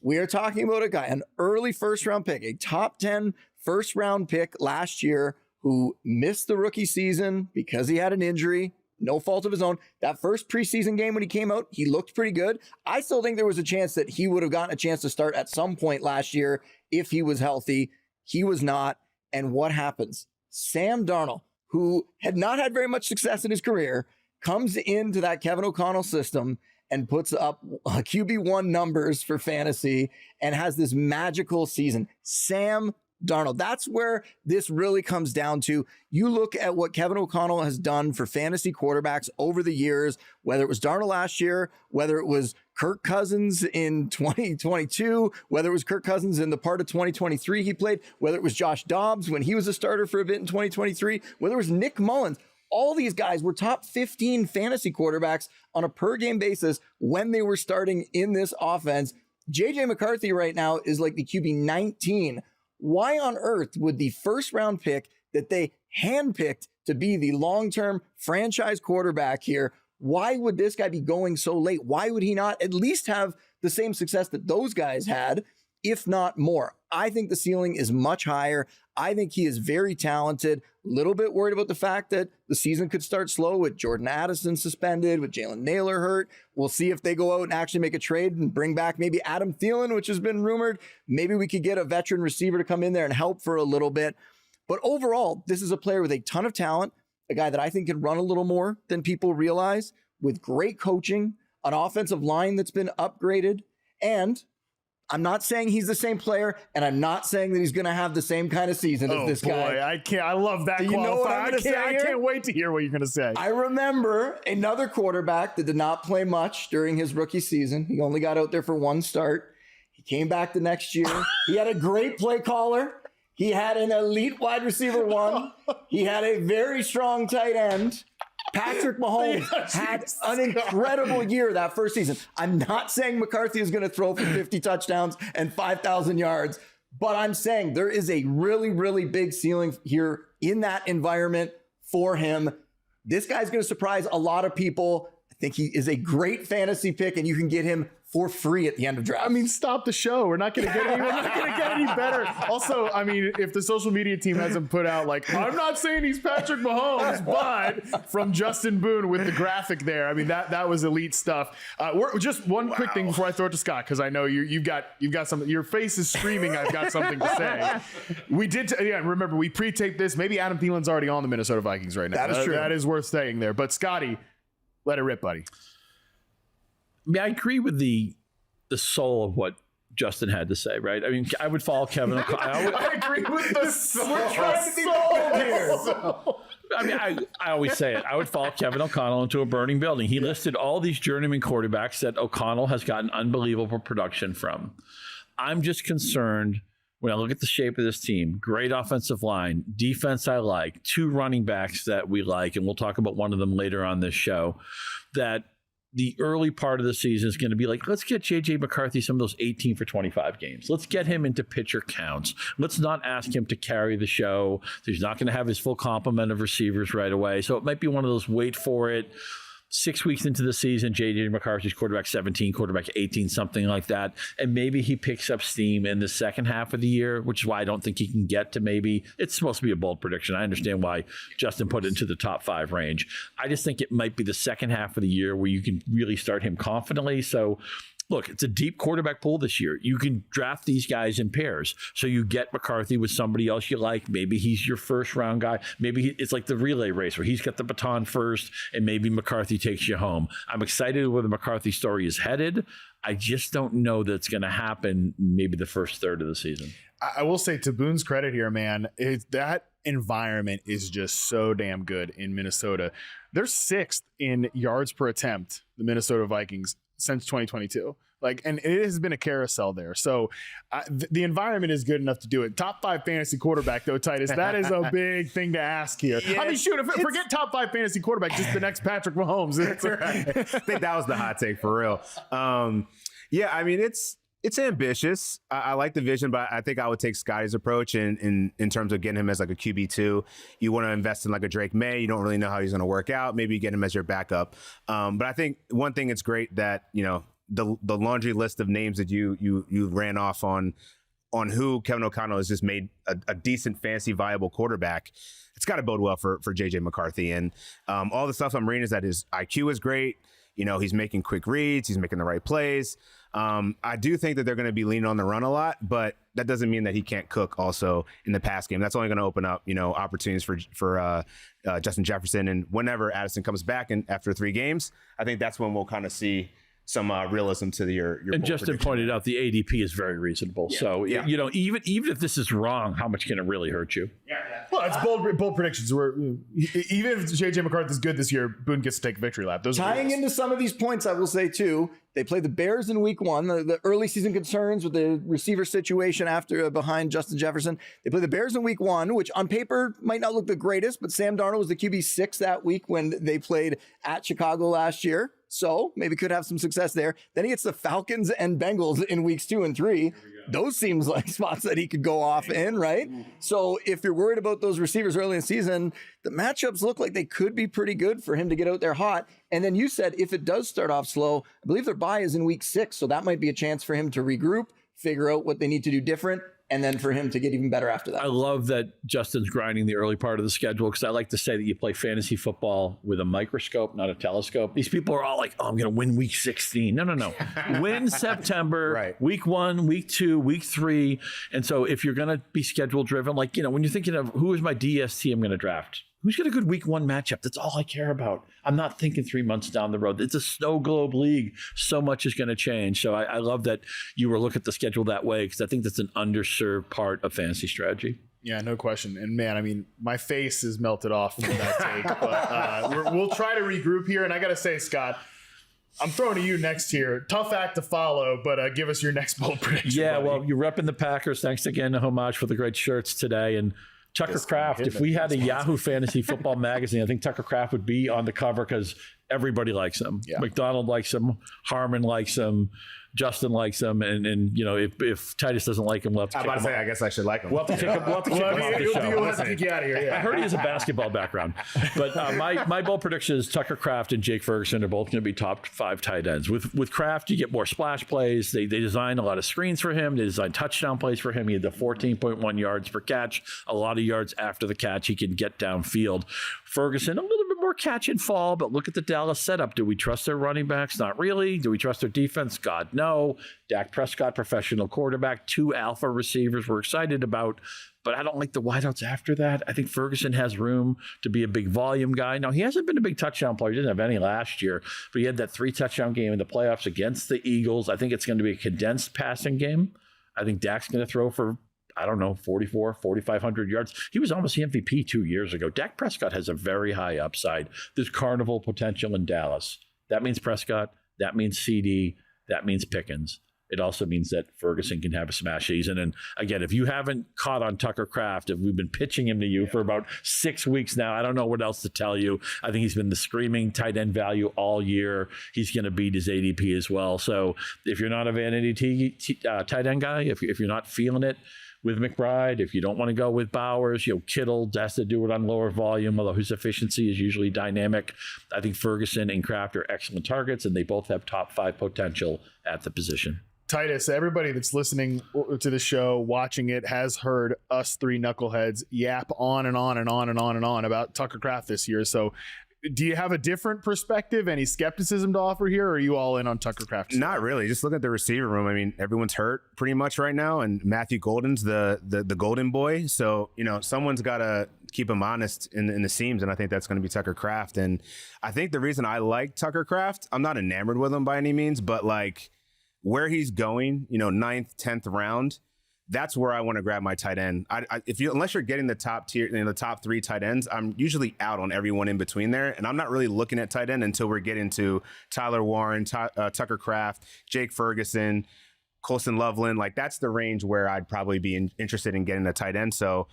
We are talking about a guy, an early first-round pick, a top 10 first-round pick last year who missed the rookie season because he had an injury, no fault of his own. That first preseason game when he came out, he looked pretty good. I still think there was a chance that he would have gotten a chance to start at some point last year if he was healthy. He was not. And what happens? Sam Darnold, who had not had very much success in his career, comes into that Kevin O'Connell system and puts up QB1 numbers for fantasy and has this magical season. Sam Darnold. That's where this really comes down to. You look at what Kevin O'Connell has done for fantasy quarterbacks over the years, whether it was Darnold last year, whether it was Kirk Cousins in 2022, whether it was Kirk Cousins in the part of 2023 he played, whether it was Josh Dobbs when he was a starter for a bit in 2023, whether it was Nick Mullins. All these guys were top 15 fantasy quarterbacks on a per game basis when they were starting in this offense. JJ McCarthy right now is like the QB 19. Why on earth would the first round pick that they handpicked to be the long-term franchise quarterback here, why would this guy be going so late? Why would he not at least have the same success that those guys had, if not more? I think the ceiling is much higher. I think he is very talented. A little bit worried about the fact that the season could start slow with Jordan Addison suspended, with Jalen Naylor hurt. We'll see if they go out and actually make a trade and bring back maybe Adam Thielen, which has been rumored. Maybe we could get a veteran receiver to come in there and help for a little bit. But overall, this is a player with a ton of talent, a guy that I think can run a little more than people realize, with great coaching, an offensive line that's been upgraded. And I'm not saying he's the same player, and I'm not saying that he's going to have the same kind of season as this guy. I can't. I love that. Do you know what I'm going to say? I can't wait to hear what you're going to say. I remember another quarterback that did not play much during his rookie season. He only got out there for one start. He came back the next year. He had a great play caller. He had an elite wide receiver one. He had a very strong tight end. Patrick Mahomes had an incredible year that first season. I'm not saying McCarthy is going to throw for 50 touchdowns and 5,000 yards, but I'm saying there is a really, really big ceiling here in that environment for him. This guy's going to surprise a lot of people. I think he is a great fantasy pick, and you can get him for free at the end of draft. I mean, stop the show. We're not going to get any better. Also, I mean, if the social media team hasn't put out like, I'm not saying he's Patrick Mahomes, but from Justin Boone with the graphic there. I mean, that was elite stuff. Just one quick thing before I throw it to Scott, because I know you've got something. Your face is screaming. I've got something to say. We did. Remember, we pre-taped this. Maybe Adam Thielen's already on the Minnesota Vikings right now. That is true. That is worth saying there. But Scotty, let it rip, buddy. I agree with the soul of what Justin had to say, right? I mean, I would follow Kevin. I agree with the soul. We're trying to be bold here. I mean, I always say it. I would follow Kevin O'Connell into a burning building. He listed all these journeyman quarterbacks that O'Connell has gotten unbelievable production from. I'm just concerned when I look at the shape of this team. Great offensive line, defense I like, 2 running backs that we like, and we'll talk about one of them later on this show, that the early part of the season is going to be like, let's get JJ McCarthy some of those 18 for 25 games. Let's get him into pitcher counts. Let's not ask him to carry the show. He's not going to have his full complement of receivers right away. So it might be one of those wait for it. 6 weeks into the season, JJ McCarthy's quarterback 17, quarterback 18, something like that. And maybe he picks up steam in the second half of the year, which is why I don't think he can get to maybe, it's supposed to be a bold prediction. I understand why Justin put it into the top 5 range. I just think it might be the second half of the year where you can really start him confidently. So look, it's a deep quarterback pool this year. You can draft these guys in pairs. So you get McCarthy with somebody else you like. Maybe he's your first round guy. Maybe it's like the relay race where he's got the baton first and maybe McCarthy takes you home. I'm excited where the McCarthy story is headed. I just don't know that it's going to happen maybe the first third of the season. I will say, to Boone's credit here, man, that environment is just so damn good in Minnesota. They're 6th in yards per attempt, the Minnesota Vikings, since 2022. And it has been a carousel there. So the environment is good enough to do it. Top 5 fantasy quarterback, though, Titus, that is a big thing to ask here. Yeah, I mean, shoot, forget top 5 fantasy quarterback, just the next Patrick Mahomes. I think that was the hot take for real. Yeah, I mean, it's ambitious. I like the vision, but I think I would take Scotty's approach in terms of getting him as like a QB2. You want to invest in like a Drake May. You don't really know how he's going to work out. Maybe you get him as your backup. But I think one thing it's great that, the laundry list of names that you ran off on who Kevin O'Connell has just made a decent, fantasy, viable quarterback. It's got to bode well for JJ McCarthy. And all the stuff I'm reading is that his IQ is great. He's making quick reads. He's making the right plays. I do think that they're going to be leaning on the run a lot, but that doesn't mean that he can't cook also in the pass game. That's only going to open up, opportunities for Justin Jefferson. And whenever Addison comes back and after 3 games, I think that's when we'll kind of see some realism to your and bold Justin prediction. pointed out the ADP is very reasonable. So you know, even if this is wrong, how much can it really hurt you? Well, it's bold predictions. Even if JJ McCarthy's good this year, Boone gets to take a victory lap. Those Tying into some of these points, I will say too, they played the Bears in week 1. The early season concerns with the receiver situation after behind Justin Jefferson. They played the Bears in week 1, which on paper might not look the greatest, but Sam Darnold was the QB6 that week when they played at Chicago last year. So maybe could have some success there. Then he gets the Falcons and Bengals in weeks 2 and 3. Those seems like spots that he could go off in, right? So if you're worried about those receivers early in the season, the matchups look like they could be pretty good for him to get out there hot. And then you said if it does start off slow, I believe their bye is in week 6. So that might be a chance for him to regroup, figure out what they need to do different, and then for him to get even better after that. I love that Justin's grinding the early part of the schedule because I like to say that you play fantasy football with a microscope, not a telescope. These people are all like, oh, I'm going to win week 16. No. Win September, Right. week 1, week 2, week 3. And so if you're going to be schedule driven, like, you know, when you're thinking of who is my DST I'm going to draft, who's got a good week 1 matchup? That's all I care about. I'm not thinking 3 months down the road. It's a snow globe league. So much is going to change. So I love that you were looking at the schedule that way because I think that's an underserved part of fantasy strategy. Yeah, no question. And man, I mean, my face is melted off from that take. But we'll try to regroup here. And I got to say, Scott, I'm throwing to you next here. Tough act to follow, but give us your next bold prediction. Yeah, buddy. well, you're repping the Packers. Thanks again to Homage for the great shirts today. And Tucker Kraft, if we had a Yahoo Fantasy Football magazine, I think Tucker Kraft would be on the cover because everybody likes him. Yeah. McDonald likes him. Harmon likes him. Justin likes him. And you know, if Titus doesn't like him, we'll have to I'm kick about him to say, out. I guess I should like him. We'll have to kick him off the show. You'll have to kick you out of here. I Yeah. heard he has a basketball background. But my bold prediction is Tucker Kraft and Jake Ferguson are both going to be top 5 tight ends. With Kraft, you get more splash plays. They design a lot of screens for him. They design touchdown plays for him. He had the 14.1 yards per catch, a lot of yards after the catch. He can get downfield. Ferguson, a little bit more catch and fall, but look at the Dallas setup. Do we trust their running backs? Not really. Do we trust their defense? God, no. Dak Prescott, professional quarterback, 2 alpha receivers we're excited about, but I don't like the wideouts after that. I think Ferguson has room to be a big volume guy. Now, he hasn't been a big touchdown player. He didn't have any last year, but he had that 3 touchdown game in the playoffs against the Eagles. I think it's going to be a condensed passing game. I think Dak's going to throw for, I don't know, 4,500 yards. He was almost the MVP 2 years ago. Dak Prescott has a very high upside. There's carnival potential in Dallas. That means Prescott. That means CD. That means Pickens. It also means that Ferguson can have a smash season. And again, if you haven't caught on Tucker Kraft, if we've been pitching him to you for about 6 weeks now, I don't know what else to tell you. I think he's been the screaming tight end value all year. He's going to beat his ADP as well. So if you're not a vanity tight end guy, if you're not feeling it with McBride, if you don't want to go with Bowers, you know, Kittle has to do it on lower volume, although his efficiency is usually dynamic. I think Ferguson and Kraft are excellent targets, and they both have top 5 potential at the position. Titus, everybody that's listening to the show, watching it, has heard us 3 knuckleheads yap on and on and on and on and on about Tucker Kraft this year. So do you have a different perspective, any skepticism to offer here, or are you all in on Tucker Kraft? Not really. Just look at the receiver room. I mean, everyone's hurt pretty much right now, and Matthew Golden's the golden boy. So, you know, someone's got to keep him honest in the seams, and I think that's going to be Tucker Kraft. And I think the reason I like Tucker Kraft, I'm not enamored with him by any means, but like where he's going, you know, 9th, 10th round, that's where I want to grab my tight end. Unless you're getting the top tier, you know, the top 3 tight ends, I'm usually out on everyone in between there, and I'm not really looking at tight end until we're getting to Tyler Warren, Tucker Kraft, Jake Ferguson, Colston Loveland. Like that's the range where I'd probably be interested in getting a tight end. So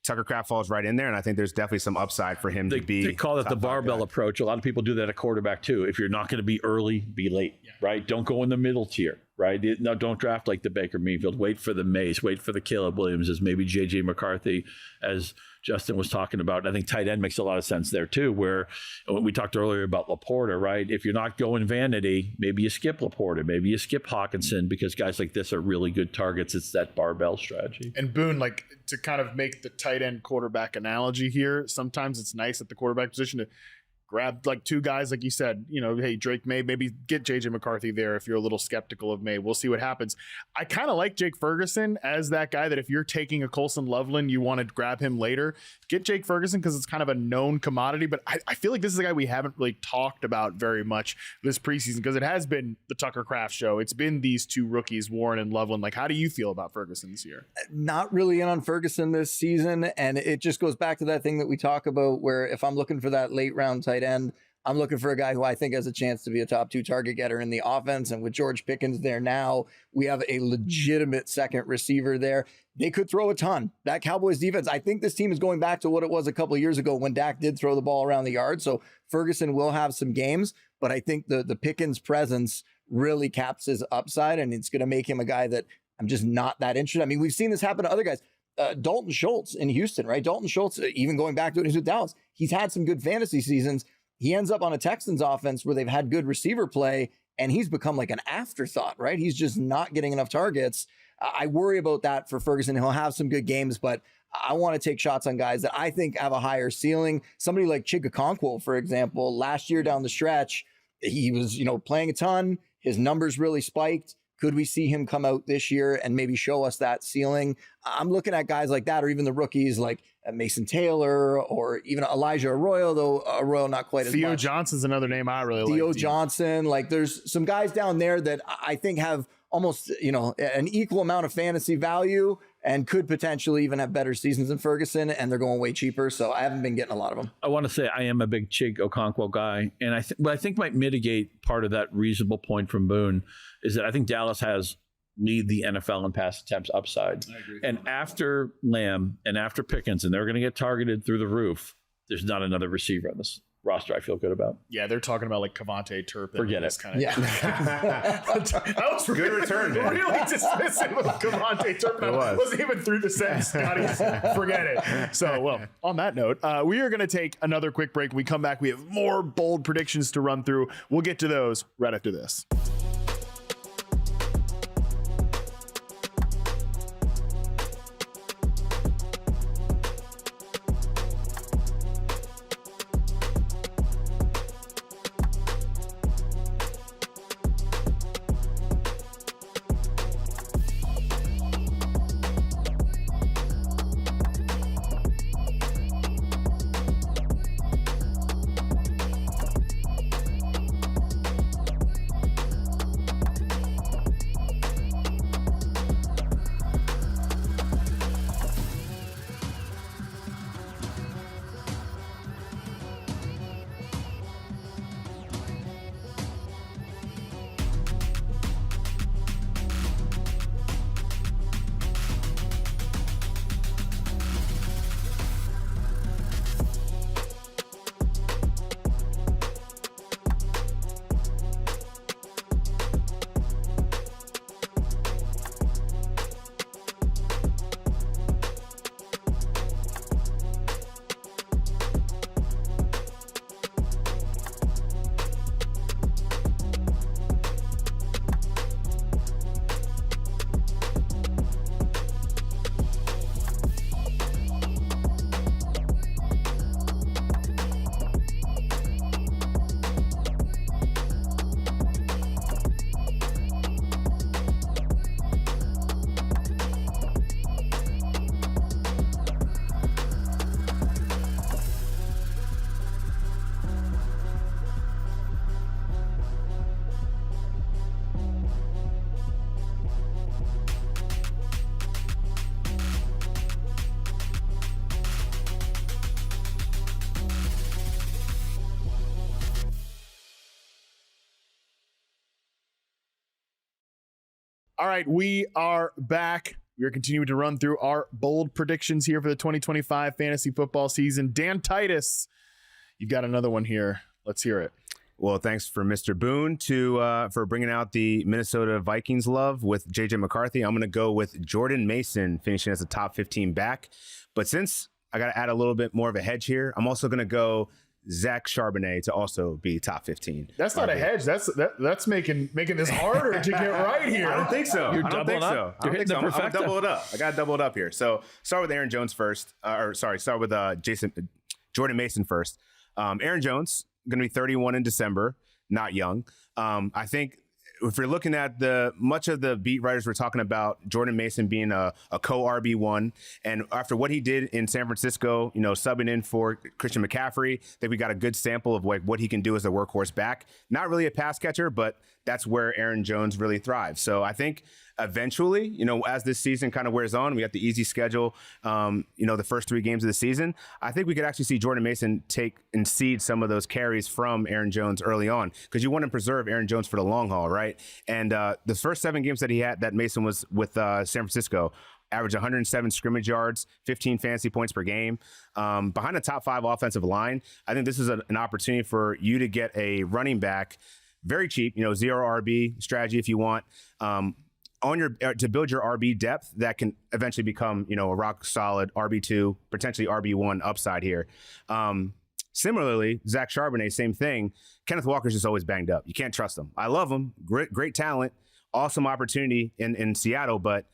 Tucker Kraft falls right in there, and I think there's definitely some upside for him to be. They call it the barbell approach. A lot of people do that at quarterback too. If you're not going to be early, be late, right? Don't go in the middle tier, right? No, don't draft like the Baker Mayfield. Wait for the Mace. Wait for the Caleb Williams, as maybe J.J. McCarthy, as Justin was talking about. I think tight end makes a lot of sense there too, where we talked earlier about Laporta, right? If you're not going vanity, maybe you skip Laporta, maybe you skip Hawkinson, because guys like this are really good targets. It's that barbell strategy. And Boone, like to kind of make the tight end quarterback analogy here, sometimes it's nice at the quarterback position to grab like two guys, like you said, hey, Drake May, maybe get JJ McCarthy there if you're a little skeptical of May. We'll see what happens. I kind of like Jake Ferguson as that guy that if you're taking a Colson Loveland, you want to grab him later. Get Jake Ferguson because it's kind of a known commodity, but I feel like this is a guy we haven't really talked about very much this preseason because it has been the Tucker Kraft show. It's been these two rookies, Warren and Loveland. Like, how do you feel about Ferguson this year? Not really in on Ferguson this season, and it just goes back to that thing that we talk about where if I'm looking for that late round tight end, I'm looking for a guy who I think has a chance to be a top 2 target getter in the offense. And with George Pickens there now, we have a legitimate second receiver there. They could throw a ton. That Cowboys defense, I think this team is going back to what it was a couple of years ago when Dak did throw the ball around the yard. So Ferguson will have some games, but I think the Pickens presence really caps his upside, and it's going to make him a guy that I'm just not that interested. I mean, we've seen this happen to other guys. Dalton Schultz in Houston, right? Dalton Schultz, even going back to when he was with Dallas, he's had some good fantasy seasons. He ends up on a Texans offense where they've had good receiver play, and he's become like an afterthought, right? He's just not getting enough targets. I worry about that for Ferguson. He'll have some good games, but I want to take shots on guys that I think have a higher ceiling. Somebody like Chigakonkwo, for example, last year down the stretch, he was, playing a ton. His numbers really spiked. Could we see him come out this year and maybe show us that ceiling? I'm looking at guys like that, or even the rookies like Mason Taylor or even Elijah Arroyo, though Arroyo not quite as much. Theo Johnson's another name I really like. Theo Johnson. Like there's some guys down there that I think have almost, an equal amount of fantasy value and could potentially even have better seasons than Ferguson, and they're going way cheaper. So I haven't been getting a lot of them. I want to say I am a big Chig Okonkwo guy, and what I think might mitigate part of that reasonable point from Boone is that I think Dallas has lead the NFL in pass attempts upside. I agree. And after Lamb and after Pickens, and they're going to get targeted through the roof, there's not another receiver on this roster I feel good about. Yeah, they're talking about like Cavante Turpin. Forget it. Kind of. Yeah. That was Good return, man. Really dismissive of Cavante Turpin. I wasn't even through the sentence, Scotty. Forget it. So, well, on that note, we are going to take another quick break. When we come back, we have more bold predictions to run through. We'll get to those right after this. All right, we are back. We are continuing to run through our bold predictions here for the 2025 fantasy football season. Dan Titus, you've got another one here. Let's hear it. Well, thanks for Mr. Boone for bringing out the Minnesota Vikings love with JJ McCarthy. I'm going to go with Jordan Mason finishing as a top 15 back. But since I got to add a little bit more of a hedge here, I'm also going to go Zach Charbonnet to also be top 15. That's not a hedge. That's making this harder to get right here. I don't think so. You're I don't think doubling so. up? I don't think so. I'm gonna Perfecto. double it up. I got to double it up here. So start with Aaron Jones first. Start with Jordan Mason first. Aaron Jones, going to be 31 in December, not young. I think if you're looking at much of the beat writers were talking about Jordan Mason being a co-RB1, and after what he did in San Francisco, subbing in for Christian McCaffrey, I think we got a good sample of like what he can do as a workhorse back. Not really a pass catcher, but that's where Aaron Jones really thrives. So I think eventually, as this season kind of wears on, we have the easy schedule, the first 3 games of the season. I think we could actually see Jordan Mason take and cede some of those carries from Aaron Jones early on, because you want to preserve Aaron Jones for the long haul, right? And the first 7 games that Mason was with San Francisco, averaged 107 scrimmage yards, 15 fantasy points per game. Behind a top 5 offensive line, I think this is an opportunity for you to get a running back very cheap, 0 RB strategy if you want. To build your RB depth that can eventually become, a rock solid RB2, potentially RB1 upside here. Similarly, Zach Charbonnet, same thing. Kenneth Walker's just always banged up. You can't trust him. I love him. Great talent. Awesome opportunity in Seattle. But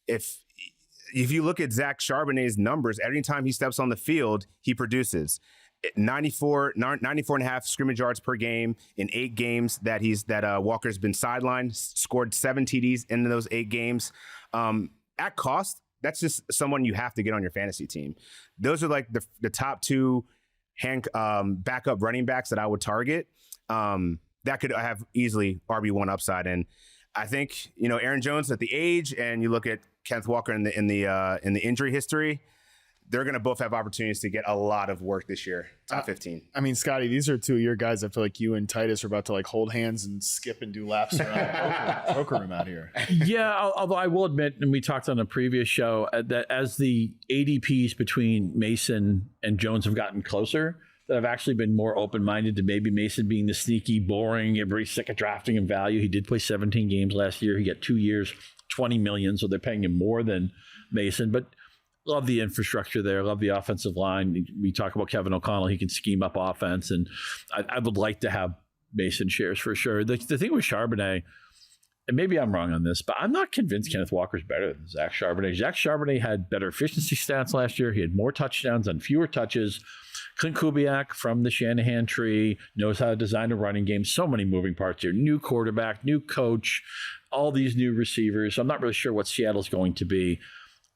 if you look at Zach Charbonnet's numbers, every time he steps on the field, he produces. 94 and a half scrimmage yards per game in 8 games that Walker's been sidelined, scored 7 TDs in those 8 games. At cost, that's just someone you have to get on your fantasy team. Those are like the top 2 backup running backs that I would target. That could have easily RB1 upside. And I think, Aaron Jones at the age, and you look at Kenneth Walker in the injury history, they're going to both have opportunities to get a lot of work this year. Top 15. I mean, Scotty, these are 2 of your guys. I feel like you and Titus are about to like hold hands and skip and do laps around the poker room out here. Yeah, although I will admit, and we talked on a previous show, that as the ADPs between Mason and Jones have gotten closer, that I've actually been more open-minded to maybe Mason being the sneaky, boring, everybody's sick of drafting him value. He did play 17 games last year. He got 2 years, $20 million, so they're paying him more than Mason. But love the infrastructure there. Love the offensive line. We talk about Kevin O'Connell. He can scheme up offense, and I would like to have Mason shares for sure. The thing with Charbonnet, and maybe I'm wrong on this, but I'm not convinced Kenneth Walker's better than Zach Charbonnet. Zach Charbonnet had better efficiency stats last year. He had more touchdowns on fewer touches. Clint Kubiak from the Shanahan tree knows how to design a running game. So many moving parts here. New quarterback, new coach, all these new receivers. I'm not really sure what Seattle's going to be.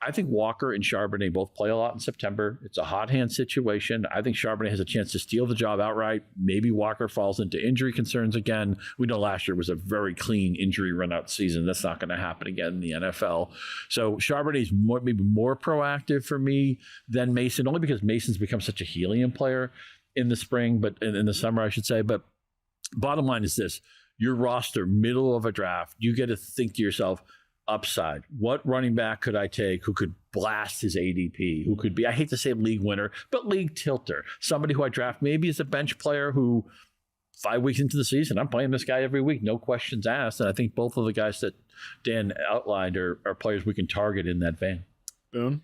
I think Walker and Charbonnet both play a lot in September. It's a hot hand situation. I think Charbonnet has a chance to steal the job outright. Maybe Walker falls into injury concerns again. We know last year was a very clean injury run-out season. That's not going to happen again in the NFL. So Charbonnet's maybe more proactive for me than Mason, only because Mason's become such a helium player in the spring, but in the summer, I should say. But bottom line is this. Your roster, middle of a draft, you get to think to yourself, upside. What running back could I take who could blast his ADP, who could be, I hate to say league winner, but league tilter, somebody who I draft maybe as a bench player who 5 weeks into the season, I'm playing this guy every week, no questions asked. And I think both of the guys that Dan outlined are players we can target in that vein. Boone?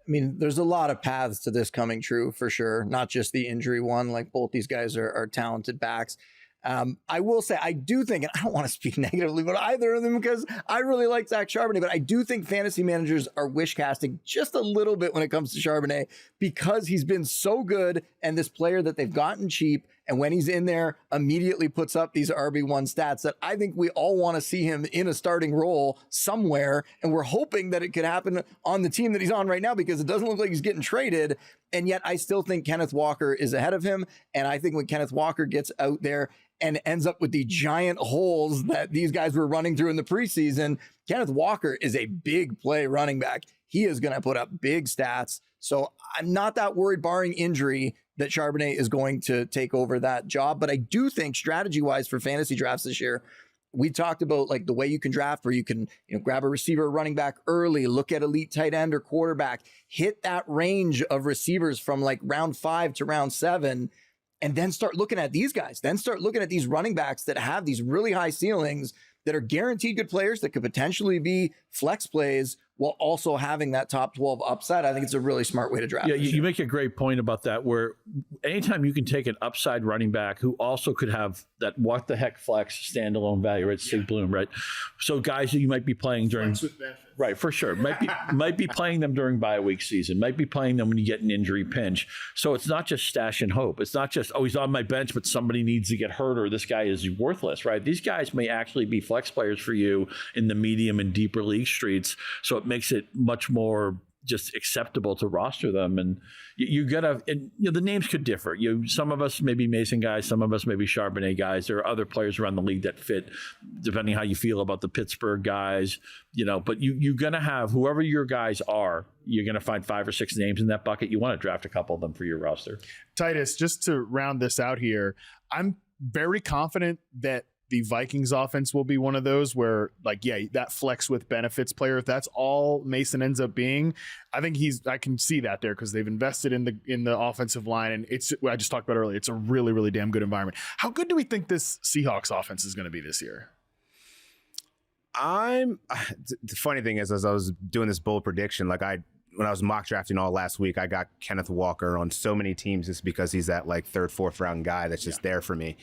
I mean, there's a lot of paths to this coming true for sure, not just the injury one. Like both these guys are talented backs. I will say, I do think, and I don't want to speak negatively about either of them because I really like Zach Charbonnet, but I do think fantasy managers are wish casting just a little bit when it comes to Charbonnet because he's been so good and this player that they've gotten cheap. And when he's in there, immediately puts up these RB1 stats that I think we all want to see him in a starting role somewhere. And we're hoping that it could happen on the team that he's on right now because it doesn't look like he's getting traded. And yet I still think Kenneth Walker is ahead of him. And I think when Kenneth Walker gets out there and ends up with the giant holes that these guys were running through in the preseason, Kenneth Walker is a big play running back. He is going to put up big stats. So I'm not that worried, barring injury, that Charbonnet is going to take over that job. But I do think strategy-wise for fantasy drafts this year, we talked about like the way you can draft where you can grab a receiver or running back early, look at elite tight end or quarterback, hit that range of receivers from like round 5 to round 7, and then start looking at these guys, then start looking at these running backs that have these really high ceilings that are guaranteed good players that could potentially be flex plays while also having that top 12 upside. I think it's a really smart way to draft. Yeah, you make a great point about that, where anytime you can take an upside running back who also could have that what the heck flex standalone value, right? Sig Bloom, right? So guys that you might be playing during, right, for sure, might be playing them during bye week season, might be playing them when you get an injury pinch. So it's not just stash and hope. It's not just, oh, he's on my bench, but somebody needs to get hurt or this guy is worthless, right? These guys may actually be flex players for you in the medium and deeper league streets. So it makes it much more just acceptable to roster them. And you gotta, and the names could differ. Some of us may be Mason guys, some of us may be Charbonnet guys. There are other players around the league that fit, depending how you feel about the Pittsburgh guys, but you're gonna have, whoever your guys are, you're gonna find 5 or 6 names in that bucket. You want to draft a couple of them for your roster. Titus, just to round this out here, I'm very confident that the Vikings offense will be one of those where, that flex with benefits player, if that's all Mason ends up being, I think I can see that there because they've invested in the offensive line, and it's what I just talked about earlier. It's a really, really damn good environment. How good do we think this Seahawks offense is going to be this year? The funny thing is, as I was doing this bold prediction, when I was mock drafting all last week, I got Kenneth Walker on so many teams just because he's that 3rd, 4th round guy that's just there for me.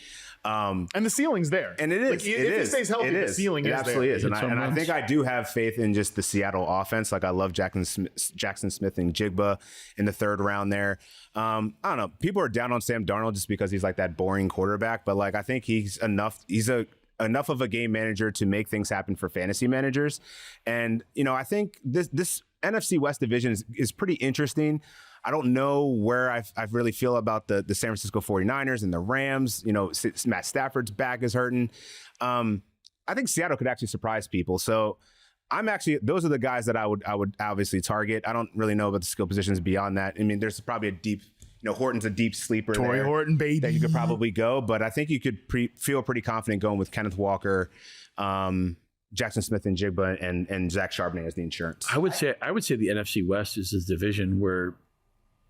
And the ceiling's there. And it is. If he stays healthy, the ceiling is there. It absolutely is. And I think I do have faith in just the Seattle offense. I love Jackson Smith and Jigba in the 3rd round there. I don't know. People are down on Sam Darnold just because he's that boring quarterback. But I think he's enough. He's enough of a game manager to make things happen for fantasy managers. And, I think this NFC West division is pretty interesting. I don't know where I really feel about the San Francisco 49ers and the Rams. Matt Stafford's back is hurting. I think Seattle could actually surprise people. So those are the guys that I would obviously target. I don't really know about the skill positions beyond that. I mean, there's probably a deep, Horton's a deep sleeper. Torrey Horton, baby. That you could probably go, but I think you could feel pretty confident going with Kenneth Walker, Jackson Smith and Jigba, and Zach Charbonnet as the insurance. I would say the NFC West is this division where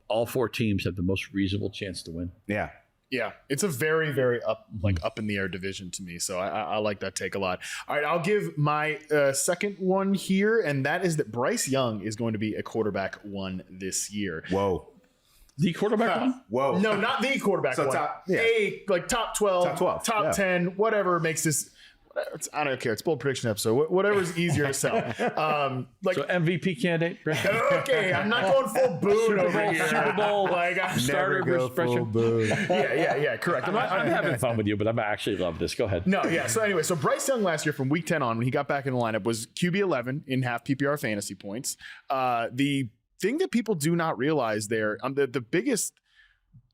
all 4 teams have the most reasonable chance to win. Yeah. Yeah, it's a very, very up in the air division to me. So I like that take a lot. All right, I'll give my second one here, and that is that Bryce Young is going to be a quarterback 1 this year. Whoa. The quarterback one? Whoa. No, not the quarterback one. Top 12, top 10, whatever makes this. I don't care. It's bold prediction episode. Whatever's easier to sell. So MVP candidate. Okay, I'm not going full Boone over here. Super Bowl. I'm Never go full Boone. Yeah. Correct. I'm having fun with you, but I actually love this. Go ahead. No, yeah. So anyway, Bryce Young last year from week 10 on, when he got back in the lineup, was QB 11 in half PPR fantasy points. The thing that people do not realize there, the biggest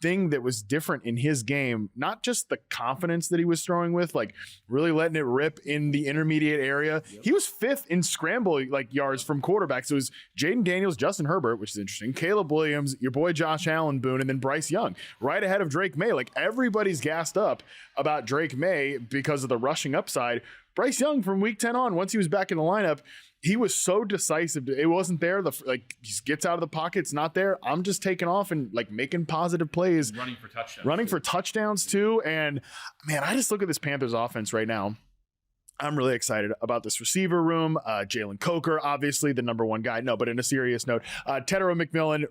thing that was different in his game, not just the confidence that he was throwing with, really letting it rip in the intermediate area. Yep. He was 5th in scramble yards from quarterbacks. It was Jaden Daniels, Justin Herbert, which is interesting, Caleb Williams, your boy Josh Allen, Boone, and then Bryce Young right ahead of Drake May. Everybody's gassed up about Drake May because of the rushing upside. Bryce Young from week 10 on, once he was back in the lineup, he was so decisive. It wasn't there. He gets out of the pocket. It's not there. I'm just taking off and making positive plays. Running for touchdowns too. And man, I just look at this Panthers offense right now. I'm really excited about this receiver room. Jalen Coker, obviously the number 1 guy. No, but in a serious note, Tedero McMillan,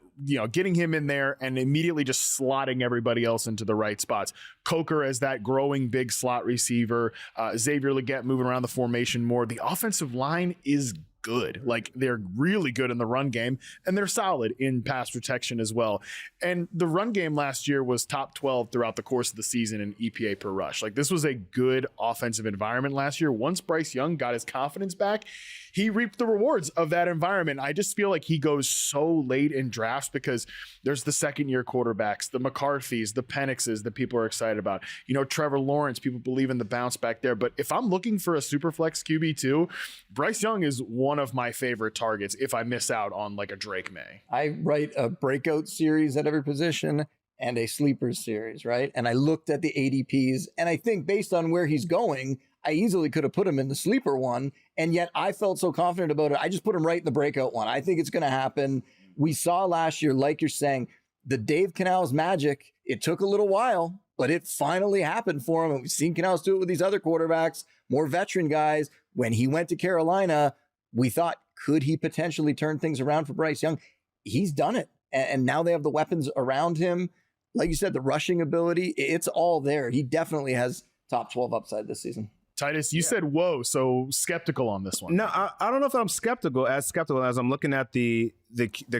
getting him in there and immediately just slotting everybody else into the right spots. Coker as that growing big slot receiver. Xavier Legette moving around the formation more. The offensive line is good. They're really good in the run game, and they're solid in pass protection as well. And the run game last year was top 12 throughout the course of the season in EPA per rush. This was a good offensive environment last year. Once Bryce Young got his confidence back, he reaped the rewards of that environment. I just feel like he goes so late in drafts because there's the 2nd-year quarterbacks, the McCarthys, the Penixes that people are excited about. Trevor Lawrence, people believe in the bounce back there. But if I'm looking for a super flex QB2, Bryce Young is one of my favorite targets if I miss out on a Drake May. I write a breakout series at every position and a sleeper series, right? And I looked at the ADPs, and I think based on where he's going, I easily could have put him in the sleeper one, and yet I felt so confident about it. I just put him right in the breakout one. I think it's going to happen. We saw last year, like you're saying, the Dave Canales magic. It took a little while, but it finally happened for him. And we've seen Canales do it with these other quarterbacks, more veteran guys. When he went to Carolina, we thought Could he potentially turn things around for Bryce Young? He's done it. And now they have the weapons around him. Like you said, the rushing ability, it's all there. He definitely has top 12 upside this season. Titus, you said whoa, so skeptical on this one. No, I don't know if I'm skeptical as I'm looking at the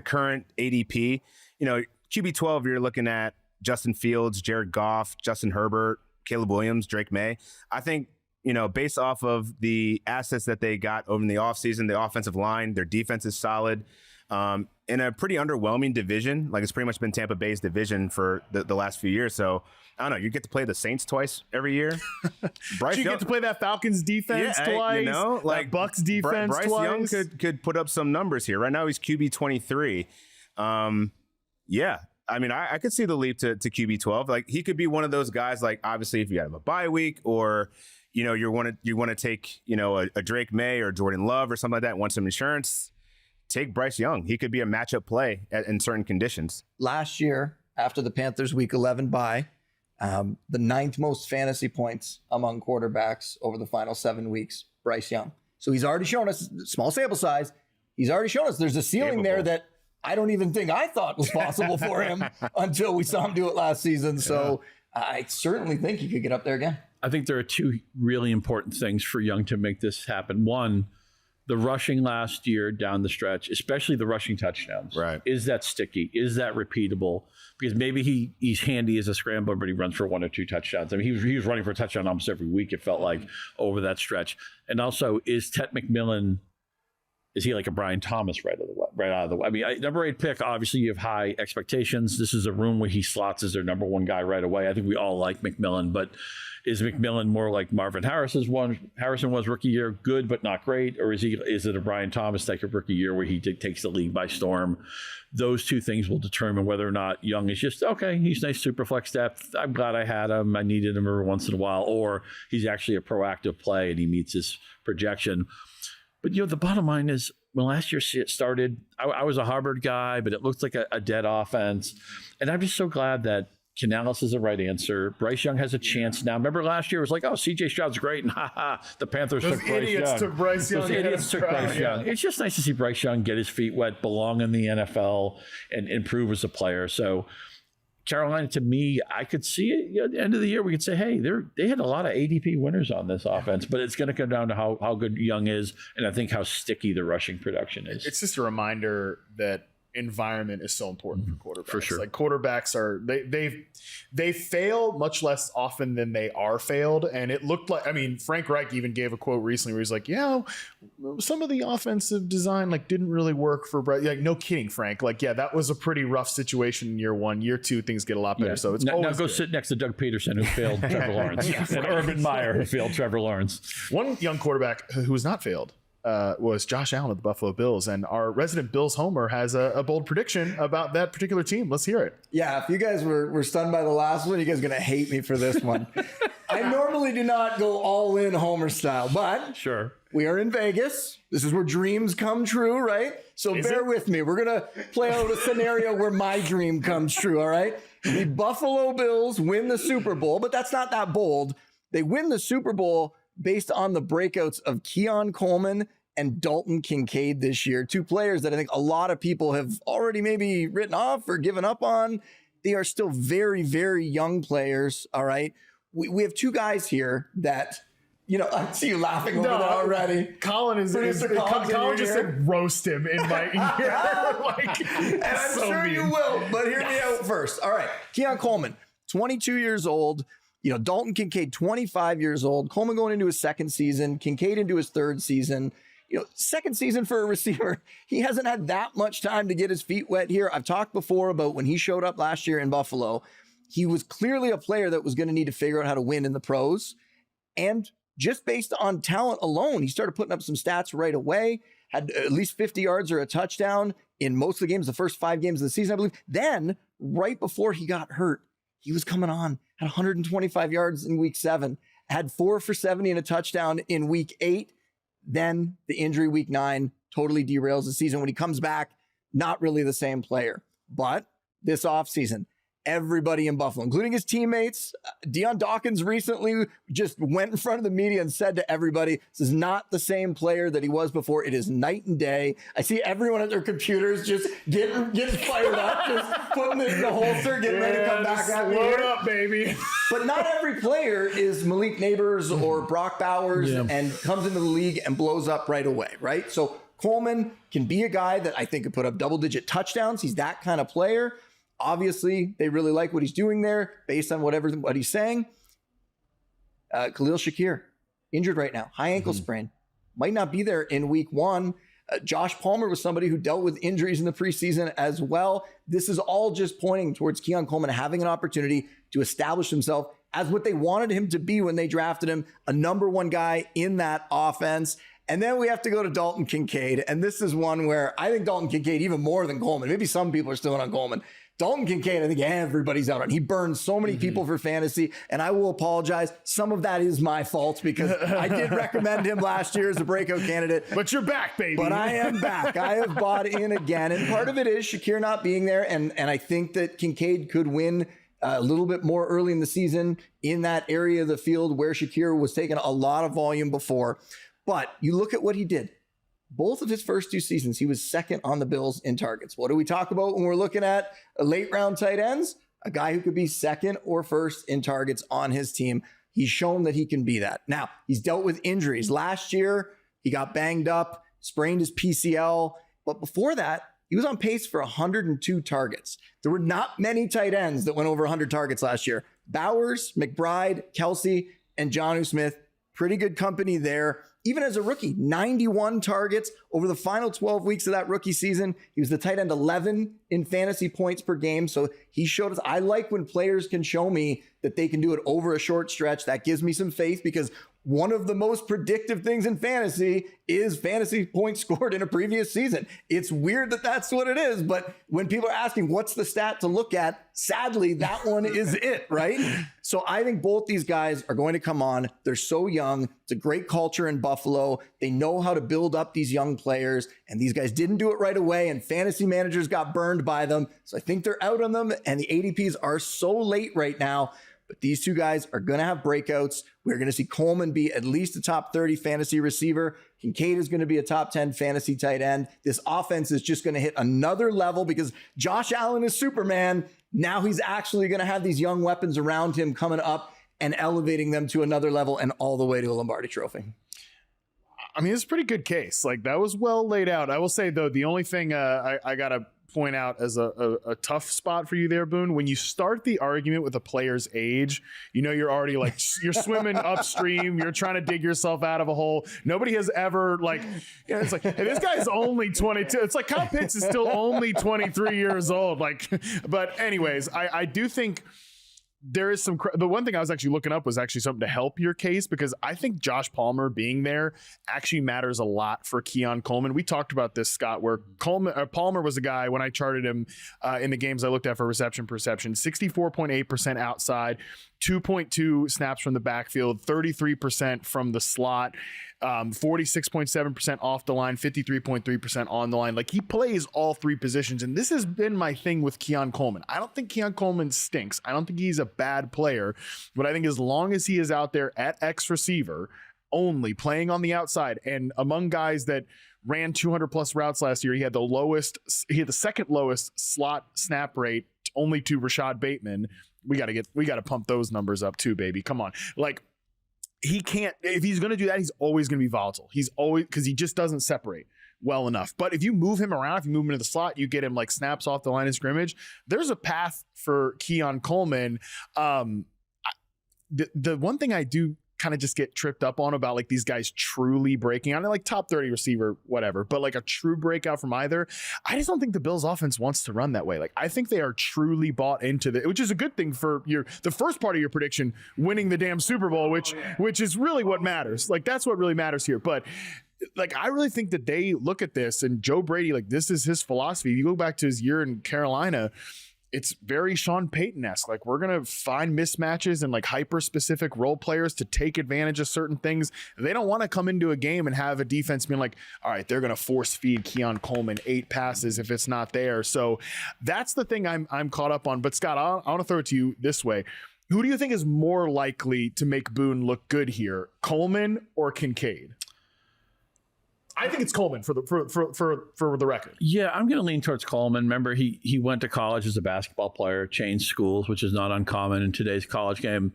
current ADP. You know, QB 12, you're looking at Justin Fields, Jared Goff, Justin Herbert, Caleb Williams, Drake May. I think, you know, based off of the assets that they got over in the offseason, the offensive line, their defense is solid. In a pretty underwhelming division, like it's pretty much been Tampa Bay's division for the last few years. So I don't know. You get to play the Saints twice every year. Bryce Young, get to play that Falcons defense twice. You know, like that Bucks defense Bryce twice. Young could put up some numbers here. Right now he's QB 23. Yeah. I mean, I could see the leap to QB 12. Like he could be one of those guys. Like obviously, if you have a bye week, or you know you want to take a Drake May or Jordan Love or something like that, want some insurance. Take Bryce Young. He could be a matchup play in certain conditions. Last year, after the Panthers Week 11 bye, the 9th most fantasy points among quarterbacks over the final 7 weeks, Bryce Young. So he's already shown us, small sample size, he's already shown us there's a ceiling there that I don't even think I thought was possible for him until we saw him do it last season. So I certainly think he could get up there again. I think there are two really important things for Young to make this happen. One, the rushing last year down the stretch, especially the rushing touchdowns. Right. Is that sticky? Is that repeatable? Because maybe he's handy as a scrambler, but he runs for 1 or 2 touchdowns. I mean, he was running for a touchdown almost every week, it felt like, over that stretch. And also, is Ted McMillan, is he like a Brian Thomas right out of the way? I mean, number 8 pick, obviously you have high expectations. This is a room where he slots as their number 1 guy right away. I think we all like McMillan, but is McMillan more like Marvin Harrison was rookie year, good but not great? Or is it a Brian Thomas type of rookie year where he takes the league by storm? Those two things will determine whether or not Young is just, okay, he's nice super flex depth. I'm glad I had him. I needed him every once in a while. Or he's actually a proactive play and he meets his projection. But, the bottom line is, when last year started, I was a Harvard guy, but it looked like a dead offense. And I'm just so glad that Canales is the right answer. Bryce Young has a chance now. Remember last year it was like, oh, CJ Stroud's great, and the Panthers took Bryce Young. Those idiots took Bryce Young. It's just nice to see Bryce Young get his feet wet, belong in the NFL, and improve as a player. So Carolina, to me, I could see it at the end of the year. We could say, hey, they had a lot of ADP winners on this offense, but it's going to come down to how good Young is, and I think how sticky the rushing production is. It's just a reminder that environment is so important for quarterbacks. For sure. Like quarterbacks they fail much less often than they are failed. And it looked like, I mean, Frank Reich even gave a quote recently where he's like, some of the offensive design didn't really work for Bryce. Like, no kidding, Frank. Like, that was a pretty rough situation in year 1. Year 2, things get a lot better. So it's now go sit next to Doug Peterson, who failed Trevor Lawrence, and Urban Meyer, who failed Trevor Lawrence. One young quarterback who was not failed was Josh Allen of the Buffalo Bills, and our resident Bills homer has a bold prediction about that particular team. Let's hear it. Yeah, if you guys were stunned by the last one, you guys are going to hate me for this one. I normally do not go all in homer style, but sure, we are in Vegas. This is where dreams come true, right? So bear with me. We're going to play out a scenario where my dream comes true, all right? The Buffalo Bills win the Super Bowl, but that's not that bold. They win the Super Bowl based on the breakouts of Keon Coleman and Dalton Kincaid this year. 2 players that I think a lot of people have already maybe written off or given up on. They are still very, very young players, all right? We have 2 guys here that, I see you laughing over that already. Colin Colin just said roast him in my ear. And I'm so sure mean. You will, but hear me out first. All right, Keon Coleman, 22 years old. Dalton Kincaid, 25 years old. Coleman going into his 2nd season. Kincaid into his 3rd season. 2nd season for a receiver. He hasn't had that much time to get his feet wet here. I've talked before about when he showed up last year in Buffalo. He was clearly a player that was going to need to figure out how to win in the pros. And just based on talent alone, he started putting up some stats right away. Had at least 50 yards or a touchdown in most of the games, the first 5 games of the season, I believe. Then, right before he got hurt, he was coming on, had 125 yards in week 7, had 4 for 70 and a touchdown in week 8. Then the injury week 9 totally derails the season. When he comes back, not really the same player. But this offseason, everybody in Buffalo, including his teammates. Deion Dawkins recently just went in front of the media and said to everybody, this is not the same player that he was before. It is night and day. I see everyone at their computers just getting fired up, just putting it in the holster, getting ready to come back at me. Load up, baby. But not every player is Malik Neighbors or Brock Bowers and comes into the league and blows up right away, right? So Coleman can be a guy that I think could put up double-digit touchdowns. He's that kind of player. Obviously, they really like what he's doing there based on what he's saying. Khalil Shakir, injured right now, high ankle sprain, might not be there in week 1. Josh Palmer was somebody who dealt with injuries in the preseason as well. This is all just pointing towards Keon Coleman having an opportunity to establish himself as what they wanted him to be when they drafted him, a number 1 guy in that offense. And then we have to go to Dalton Kincaid. And this is one where I think Dalton Kincaid, even more than Coleman, maybe some people are still on Coleman. Dalton Kincaid, I think everybody's out on. He burned so many people for fantasy, and I will apologize. Some of that is my fault because I did recommend him last year as a breakout candidate. But you're back, baby. But I am back. I have bought in again. And part of it is Shakir not being there. And I think that Kincaid could win a little bit more early in the season in that area of the field where Shakir was taking a lot of volume before. But you look at what he did. Both of his first 2 seasons, he was second on the Bills in targets. What do we talk about when we're looking at late round tight ends? A guy who could be second or first in targets on his team. He's shown that he can be that. Now, he's dealt with injuries. Last year, he got banged up, sprained his PCL. But before that, he was on pace for 102 targets. There were not many tight ends that went over 100 targets last year. Bowers, McBride, Kelsey, and Jonnu Smith, pretty good company there. Even as a rookie, 91 targets over the final 12 weeks of that rookie season. He was the tight end 11 in fantasy points per game. So he showed us, I like when players can show me that they can do it over a short stretch. That gives me some faith because one of the most predictive things in fantasy is fantasy points scored in a previous season. It's weird that that's what it is, but when people are asking what's the stat to look at, sadly, that one is it, right? So I think both these guys are going to come on. They're so young. It's a great culture in Buffalo. They know how to build up these young players, and these guys didn't do it right away, and fantasy managers got burned by them. So I think they're out on them, and the ADPs are so late right now. But these 2 guys are going to have breakouts. We're going to see Coleman be at least a top 30 fantasy receiver. Kincaid is going to be a top 10 fantasy tight end. This offense is just going to hit another level because Josh Allen is Superman. Now he's actually going to have these young weapons around him coming up and elevating them to another level and all the way to a Lombardi Trophy. I mean, it's a pretty good case. Like, that was well laid out. I will say, though, the only thing I got to point out as a tough spot for you there, Boone, when you start the argument with a player's age, you know, you're already like, you're swimming upstream, you're trying to dig yourself out of a hole. Nobody has ever, like, you know, it's like, hey, this guy's only 22. It's like Kyle Pitts is still only 23 years old. Like, but anyways, I do think there is some, the one thing I was actually looking up was actually something to help your case, because I think Josh Palmer being there actually matters a lot for Keon Coleman. We talked about this, Scott, where Palmer was a guy when I charted him in the games I looked at for reception perception, 64.8% outside, 2.2 snaps from the backfield, 33% from the slot, 46.7% off the line, 53.3% on the line. Like, he plays all 3 positions. And this has been my thing with Keon Coleman. I don't think Keon Coleman stinks. I don't think he's a bad player, but I think as long as he is out there at X receiver, only playing on the outside, and among guys that ran 200 plus routes last year, he had the second lowest slot snap rate, only to Rashad Bateman. We got to pump those numbers up too, baby. Come on. Like, he can't, if he's going to do that, he's always going to be volatile. He's always, because he just doesn't separate well enough. But if you move him around, if you move him into the slot, you get him like snaps off the line of scrimmage, there's a path for Keon Coleman. The one thing I do kind of just get tripped up on about like these guys truly breaking out, like top 30 receiver, whatever, but like a true breakout from either, I just don't think the Bills offense wants to run that way. Like, I think they are truly bought into which is a good thing for the first part of your prediction, winning the damn Super Bowl, which is really what matters. Like, that's what really matters here. But like, I really think that they look at this, and Joe Brady, like, this is his philosophy. You go back to his year in Carolina, it's very Sean Payton-esque. Like, we're going to find mismatches and like hyper-specific role players to take advantage of certain things. They don't want to come into a game and have a defense being like, all right, they're going to force feed Coleman 8 passes if it's not there. So that's the thing I'm caught up on. But Scott, I want to throw it to you this way. Who do you think is more likely to make Boone look good here, Coleman or Kincaid? I think it's Coleman for the record. Yeah, I'm going to lean towards Coleman. Remember, he went to college as a basketball player, changed schools, which is not uncommon in today's college game.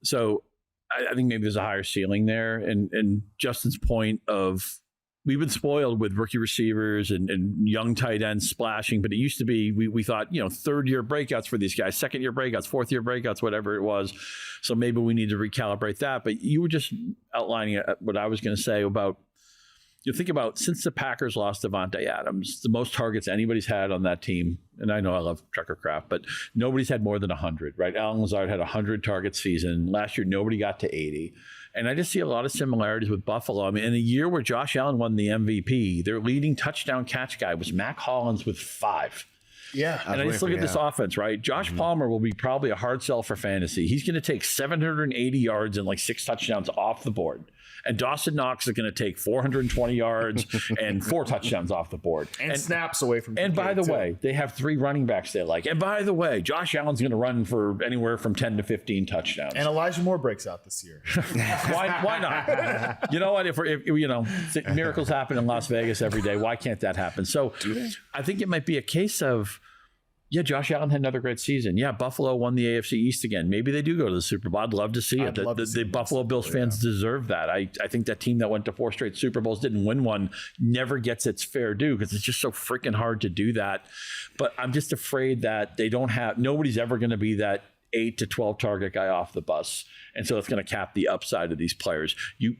So I think maybe there's a higher ceiling there. And Justin's point of, we've been spoiled with rookie receivers and young tight ends splashing, but it used to be, we thought, third-year breakouts for these guys, second-year breakouts, fourth-year breakouts, whatever it was. So maybe we need to recalibrate that. But you were just outlining what I was going to say about, you think about, since the Packers lost Devontae Adams, the most targets anybody's had on that team, and I know I love Tucker Kraft, but nobody's had more than 100, right? Alan Lazard had 100 target season. Last year, nobody got to 80. And I just see a lot of similarities with Buffalo. I mean, in a year where Josh Allen won the MVP, their leading touchdown catch guy was Mac Hollins with 5. Yeah. And I just look at this offense, right? Josh Palmer will be probably a hard sell for fantasy. He's going to take 780 yards and like 6 touchdowns off the board. And Dawson Knox is going to take 420 yards and 4 touchdowns off the board. And snaps away from And by the way, they have 3 running backs they like. And by the way, Josh Allen's going to run for anywhere from 10 to 15 touchdowns. And Elijah Moore breaks out this year. Why not? You know what? If miracles happen in Las Vegas every day, why can't that happen? So I think it might be a case of, yeah, Josh Allen had another great season. Yeah, Buffalo won the AFC East again. Maybe they do go to the Super Bowl. I'd love to see it. The Buffalo Bills fans deserve that. I think that team that went to 4 straight Super Bowls, didn't win one, never gets its fair due because it's just so freaking hard to do that. But I'm just afraid that nobody's ever going to be that 8 to 12 target guy off the bus. And so it's going to cap the upside of these players.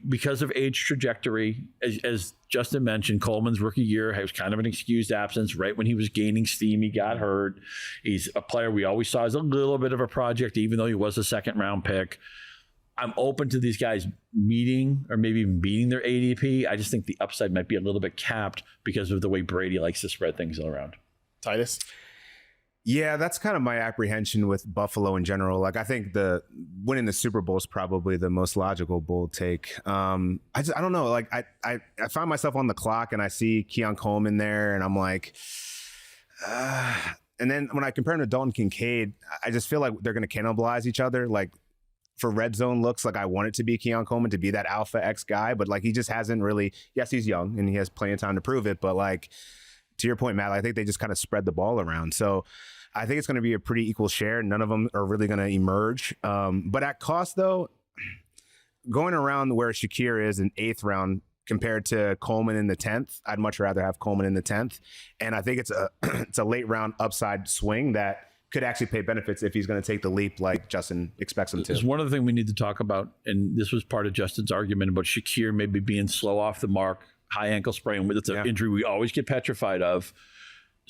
Because of age trajectory, as Justin mentioned, Coleman's rookie year was kind of an excused absence. Right when he was gaining steam, he got hurt. He's a player we always saw as a little bit of a project, even though he was a 2nd-round pick. I'm open to these guys meeting or maybe even beating their ADP. I just think the upside might be a little bit capped because of the way Brady likes to spread things around. Titus? Yeah, that's kind of my apprehension with Buffalo in general. Like, I think the winning the Super Bowl is probably the most logical bold take. I don't know. Like, I find myself on the clock and I see Coleman there, and I'm like, and then when I compare him to Dalton Kincaid, I just feel like they're going to cannibalize each other. Like, for red zone looks, like I want it to be Coleman to be that alpha X guy, but like he just hasn't really. Yes, he's young and he has plenty of time to prove it, but like, to your point, Matt, I think they just kind of spread the ball around. So I think it's going to be a pretty equal share. None of them are really going to emerge. But at cost, though, going around where Shakir is in 8th round compared to Coleman in the 10th, I'd much rather have Coleman in the 10th. And I think it's a late round upside swing that could actually pay benefits if he's going to take the leap like Justin expects him to. There's one other thing we need to talk about, and this was part of Justin's argument about Shakir maybe being slow off the mark. High ankle sprain. It's an injury we always get petrified of.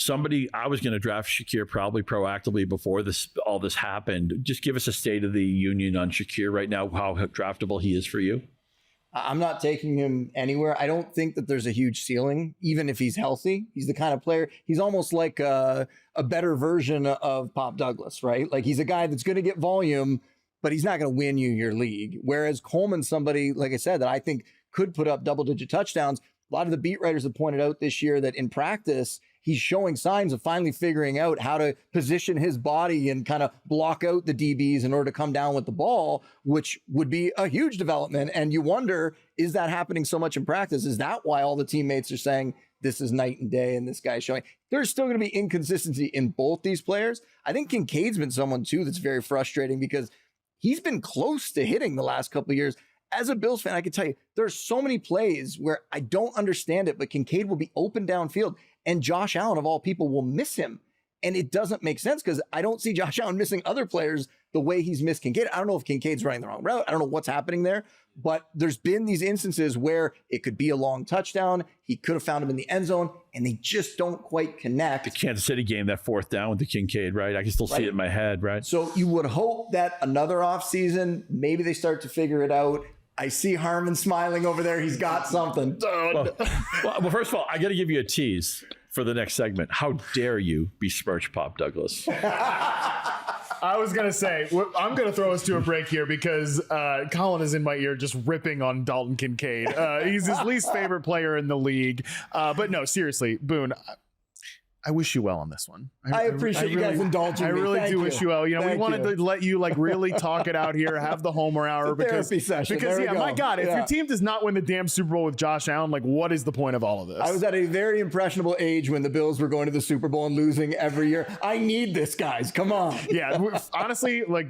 I was going to draft Shakir probably proactively before all this happened. Just give us a state of the union on Shakir right now, how draftable he is for you. I'm not taking him anywhere. I don't think that there's a huge ceiling, even if he's healthy. He's the kind of player, he's almost like a better version of Pop Douglas, right? Like, he's a guy that's going to get volume, but he's not going to win you your league. Whereas Coleman's somebody, like I said, that I think could put up double-digit touchdowns. A lot of the beat writers have pointed out this year that in practice, he's showing signs of finally figuring out how to position his body and kind of block out the DBs in order to come down with the ball, which would be a huge development. And you wonder, is that happening so much in practice? Is that why all the teammates are saying this is night and day and this guy's showing? There's still going to be inconsistency in both these players. I think Kincaid's been someone too that's very frustrating because he's been close to hitting the last couple of years. As a Bills fan, I can tell you, there's so many plays where I don't understand it, but Kincaid will be open downfield and Josh Allen, of all people, will miss him. And it doesn't make sense because I don't see Josh Allen missing other players the way he's missed Kincaid. I don't know if Kincaid's running the wrong route. I don't know what's happening there, but there's been these instances where it could be a long touchdown. He could have found him in the end zone and they just don't quite connect. The Kansas City game, that 4th down with the Kincaid, right? I can still see it in my head, right? So you would hope that another offseason, maybe they start to figure it out. I see Harmon smiling over there. He's got something. Well, first of all, I got to give you a tease. for the next segment. How dare you besmirch Pop Douglas? I was going to say, I'm going to throw us to a break here because Colin is in my ear just ripping on Dalton Kincaid. He's his least favorite player in the league. But no, seriously, Boone, I wish you well on this one. I appreciate you guys indulging me. I really Thank do you. wish you well. You know, Thank we wanted you. to let you like really talk it out here, have the Homer hour because therapy session. There we go. my God, if your team does not win the damn Super Bowl with Josh Allen, like what is the point of all of this? I was at a very impressionable age when the Bills were going to the Super Bowl and losing every year. I need this, guys. Come on. Yeah, honestly, like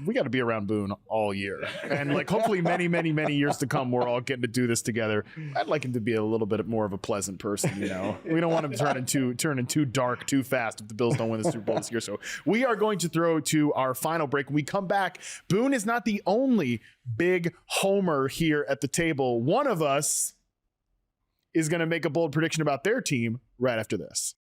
we got to be around Boone all year, and like hopefully many, many, many years to come, we're all getting to do this together. I'd like him to be a little bit more of a pleasant person. You know, we don't want him to turn too dark too fast if the Bills don't win the Super Bowl this year. So we are going to throw to our final break. When we come back, Boone is not the only big homer here at the table. One of us is going to make a bold prediction about their team right after this.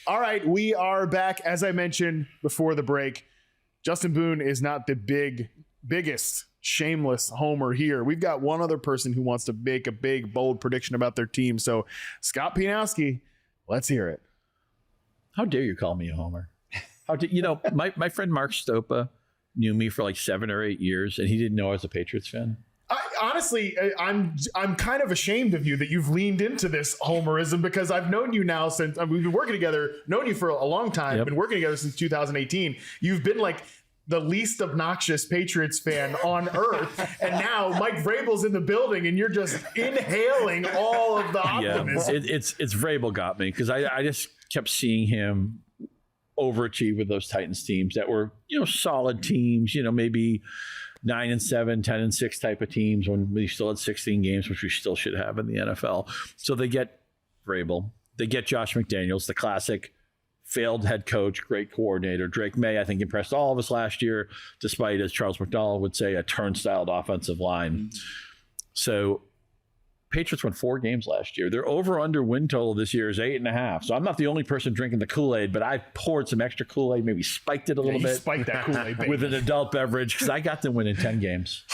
All right, we are back. As I mentioned before the break, Justin Boone is not the biggest shameless homer here. We've got one other person who wants to make a big, bold prediction about their team. So, Scott Pianowski, let's hear it. How dare you call me a homer? My friend Mark Stopa knew me for like 7 or 8 years, and he didn't know I was a Patriots fan. Honestly, I'm kind of ashamed of you that you've leaned into this homerism because I've known you now since we've been working together, known you for a long time, Yep. been working together since 2018. You've been like the least obnoxious Patriots fan on earth. And now Mike Vrabel's in the building and you're just inhaling all of the optimism. It's Vrabel got me because I just kept seeing him overachieve with those Titans teams that were, solid teams, maybe 9-7, 10-6 type of teams when we still had 16 games, which we still should have in the NFL. So they get Vrabel. They get Josh McDaniels, the classic failed head coach, great coordinator. Drake May, I think, impressed all of us last year, despite, as Charles McDonald would say, a turnstile offensive line. So Patriots won 4 games last year. Their over-under win total this year is 8.5. So I'm not the only person drinking the Kool-Aid, but I poured some extra Kool-Aid, maybe spiked it a little bit. Spiked that Kool-Aid, baby. With an adult beverage because I got them winning 10 games.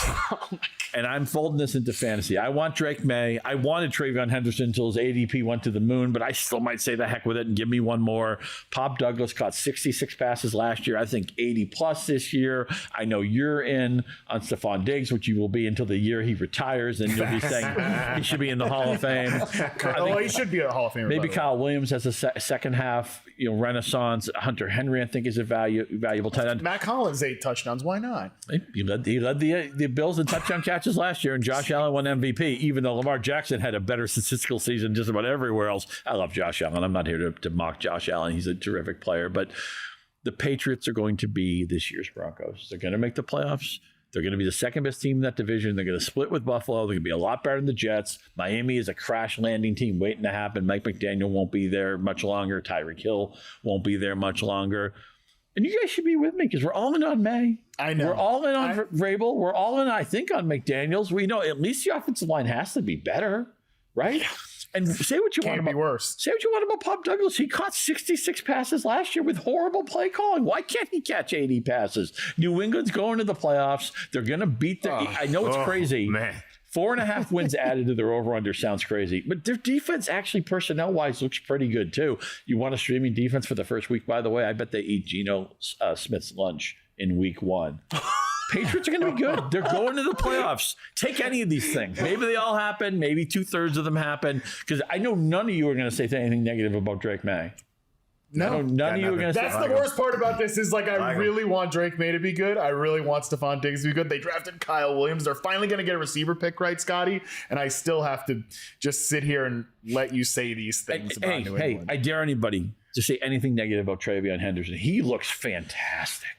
And I'm folding this into fantasy. I want Drake May. I wanted Travion Henderson until his ADP went to the moon, but I still might say the heck with it and give me one more. Pop Douglas caught 66 passes last year. I think 80 plus this year. I know you're in on Stephon Diggs, which you will be until the year he retires, and you'll be saying he should be in the Hall of Fame. He should be a Hall of Famer. Maybe Kyle Williams has a second half, renaissance. Hunter Henry, I think, is a valuable tight end. Matt Collins 8 touchdowns. Why not? He led the Bills in touchdown catches last year, and Josh Allen won MVP, even though Lamar Jackson had a better statistical season just about everywhere else. I love Josh Allen. I'm not here to mock Josh Allen. He's a terrific player. But the Patriots are going to be this year's Broncos. They're going to make the playoffs. They're going to be the second best team in that division. They're going to split with Buffalo. They're going to be a lot better than the Jets. Miami is a crash landing team waiting to happen. Mike McDaniel won't be there much longer. Tyreek Hill won't be there much longer. And you guys should be with me because we're all in on May. I know. We're all in on Vrabel. We're all in, I think, on McDaniels. We know at least the offensive line has to be better, right? And say what you want Can't be worse. Say what you want about Pop Douglas. He caught 66 passes last year with horrible play calling. Why can't he catch 80 passes? New England's going to the playoffs. They're going to beat the. I know it's crazy. Man. 4.5 wins added to their over-under sounds crazy. But their defense actually, personnel-wise, looks pretty good, too. You want a streaming defense for the first week, by the way? I bet they eat Geno Smith's lunch in week 1. Patriots are going to be good. They're going to the playoffs. Take any of these things. Maybe they all happen. Maybe 2/3 of them happen. Because I know none of you are going to say anything negative about Drake May. No, none of you are going to say. That's the worst part about this is I really want Drake May to be good. I really want Stephon Diggs to be good. They drafted Kyle Williams. They're finally going to get a receiver pick right, Scotty. And I still have to just sit here and let you say these things about New England. I dare anybody to say anything negative about Travion Henderson. He looks fantastic.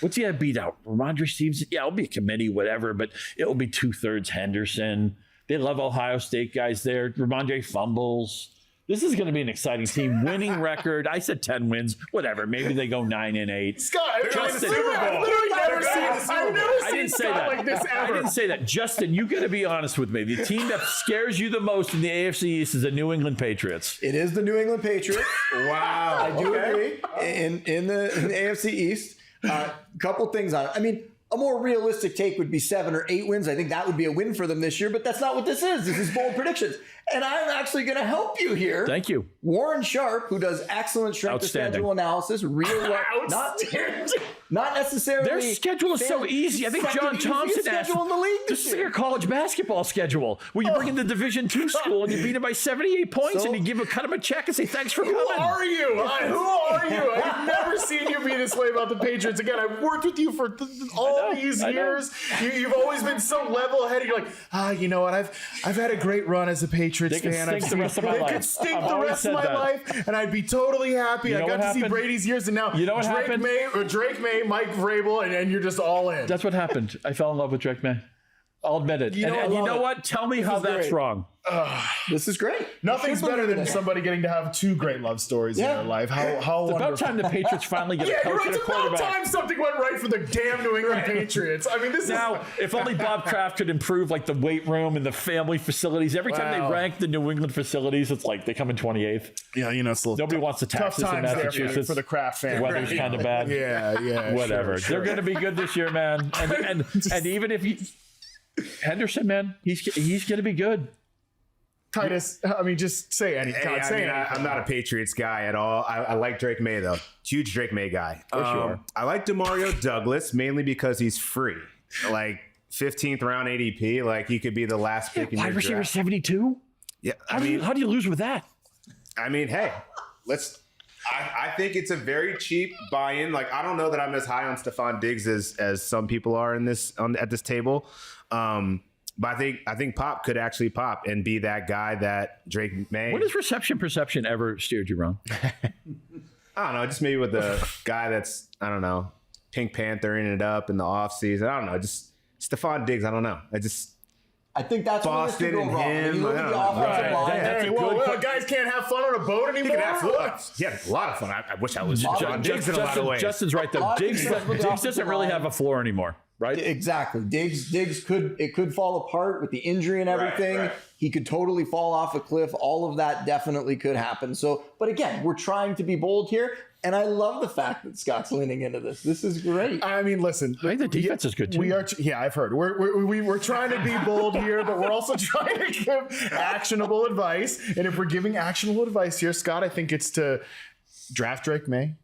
What's he had beat out? Ramondre Stevenson? Yeah, it'll be a committee, whatever, but it'll be 2/3 Henderson. They love Ohio State guys there. Ramondre fumbles. This is going to be an exciting team. Winning record. I said 10 wins. Whatever. Maybe they go 9-8. Scott, Justin, I've literally never seen Scott like this ever. I didn't say that. Justin, you got to be honest with me. The team that scares you the most in the AFC East is the New England Patriots. It is the New England Patriots. Wow. I do agree. In the AFC East, couple things on it. I mean, a more realistic take would be 7 or 8 wins. I think that would be a win for them this year, but that's not what this is. This is bold predictions. And I'm actually going to help you here. Thank you. Warren Sharp, who does excellent strength of schedule analysis, not necessarily. Their schedule is so easy. I think John Thompson asked, in the league this is like your college basketball schedule where you bring in the Division II school and you beat it by 78 points and you cut him a check and say, thanks for coming. Who are you? Who are you? I've never seen you be this way about the Patriots. Again, I've worked with you for all these years. You've always been so level-headed. You're like, you know what? I've had a great run as a Patriots fan. They could stink the rest of my life. They could stink the rest of my life, and I'd be totally happy. You know I got to see Brady's years, and now Drake May, Mike Vrabel, and you're just all in. That's what happened. I fell in love with Drake May. I'll admit it. You know what? Tell me how that's wrong. This is great. Nothing's better than somebody getting to have 2 great love stories in their life. How it's wonderful. about time the Patriots finally get a coach and a quarterback. It's about time something went right for the damn New England Patriots. I mean, if only Bob Kraft could improve like the weight room and the family facilities. Every time they rank the New England facilities, it's like they come in 28th. Yeah, it's a little nobody wants to tax this in Massachusetts for the Kraft fan. The weather's kind of bad. Yeah. Whatever. Sure. They're going to be good this year, man. And even if Henderson, man, he's going to be good. Titus, I mean, just say anything. I'm not a Patriots guy at all. I like Drake May, though. Huge Drake May guy. For sure. I like DeMario Douglas, mainly because he's free. Like 15th round ADP. Like he could be the last pick in your wide receiver draft. 72? Yeah. How do you lose with that? I mean, hey, I think it's a very cheap buy-in. Like, I don't know that I'm as high on Stephon Diggs as some people are at this table. But I think Pop could actually pop and be that guy that Drake May. When has reception perception ever steered you wrong? I don't know. Just maybe with the guy that's, I don't know, Pink Panthering it up in the offseason. I don't know. Just Stephon Diggs. I don't know. I think that's Boston and him. You look at the offensive line. Hey, guys can't have fun on a boat anymore. He had a lot of fun. I wish I was John Diggs in a lot of ways. Justin's right though. Diggs doesn't really have a floor anymore, right? Exactly. Diggs could fall apart with the injury and everything. Right. He could totally fall off a cliff. All of that definitely could happen. So, but again, we're trying to be bold here. And I love the fact that Scott's leaning into this. This is great. I mean, listen. I think the defense is good too. I've heard. We're trying to be bold here, but we're also trying to give actionable advice. And if we're giving actionable advice here, Scott, I think it's to draft Drake May,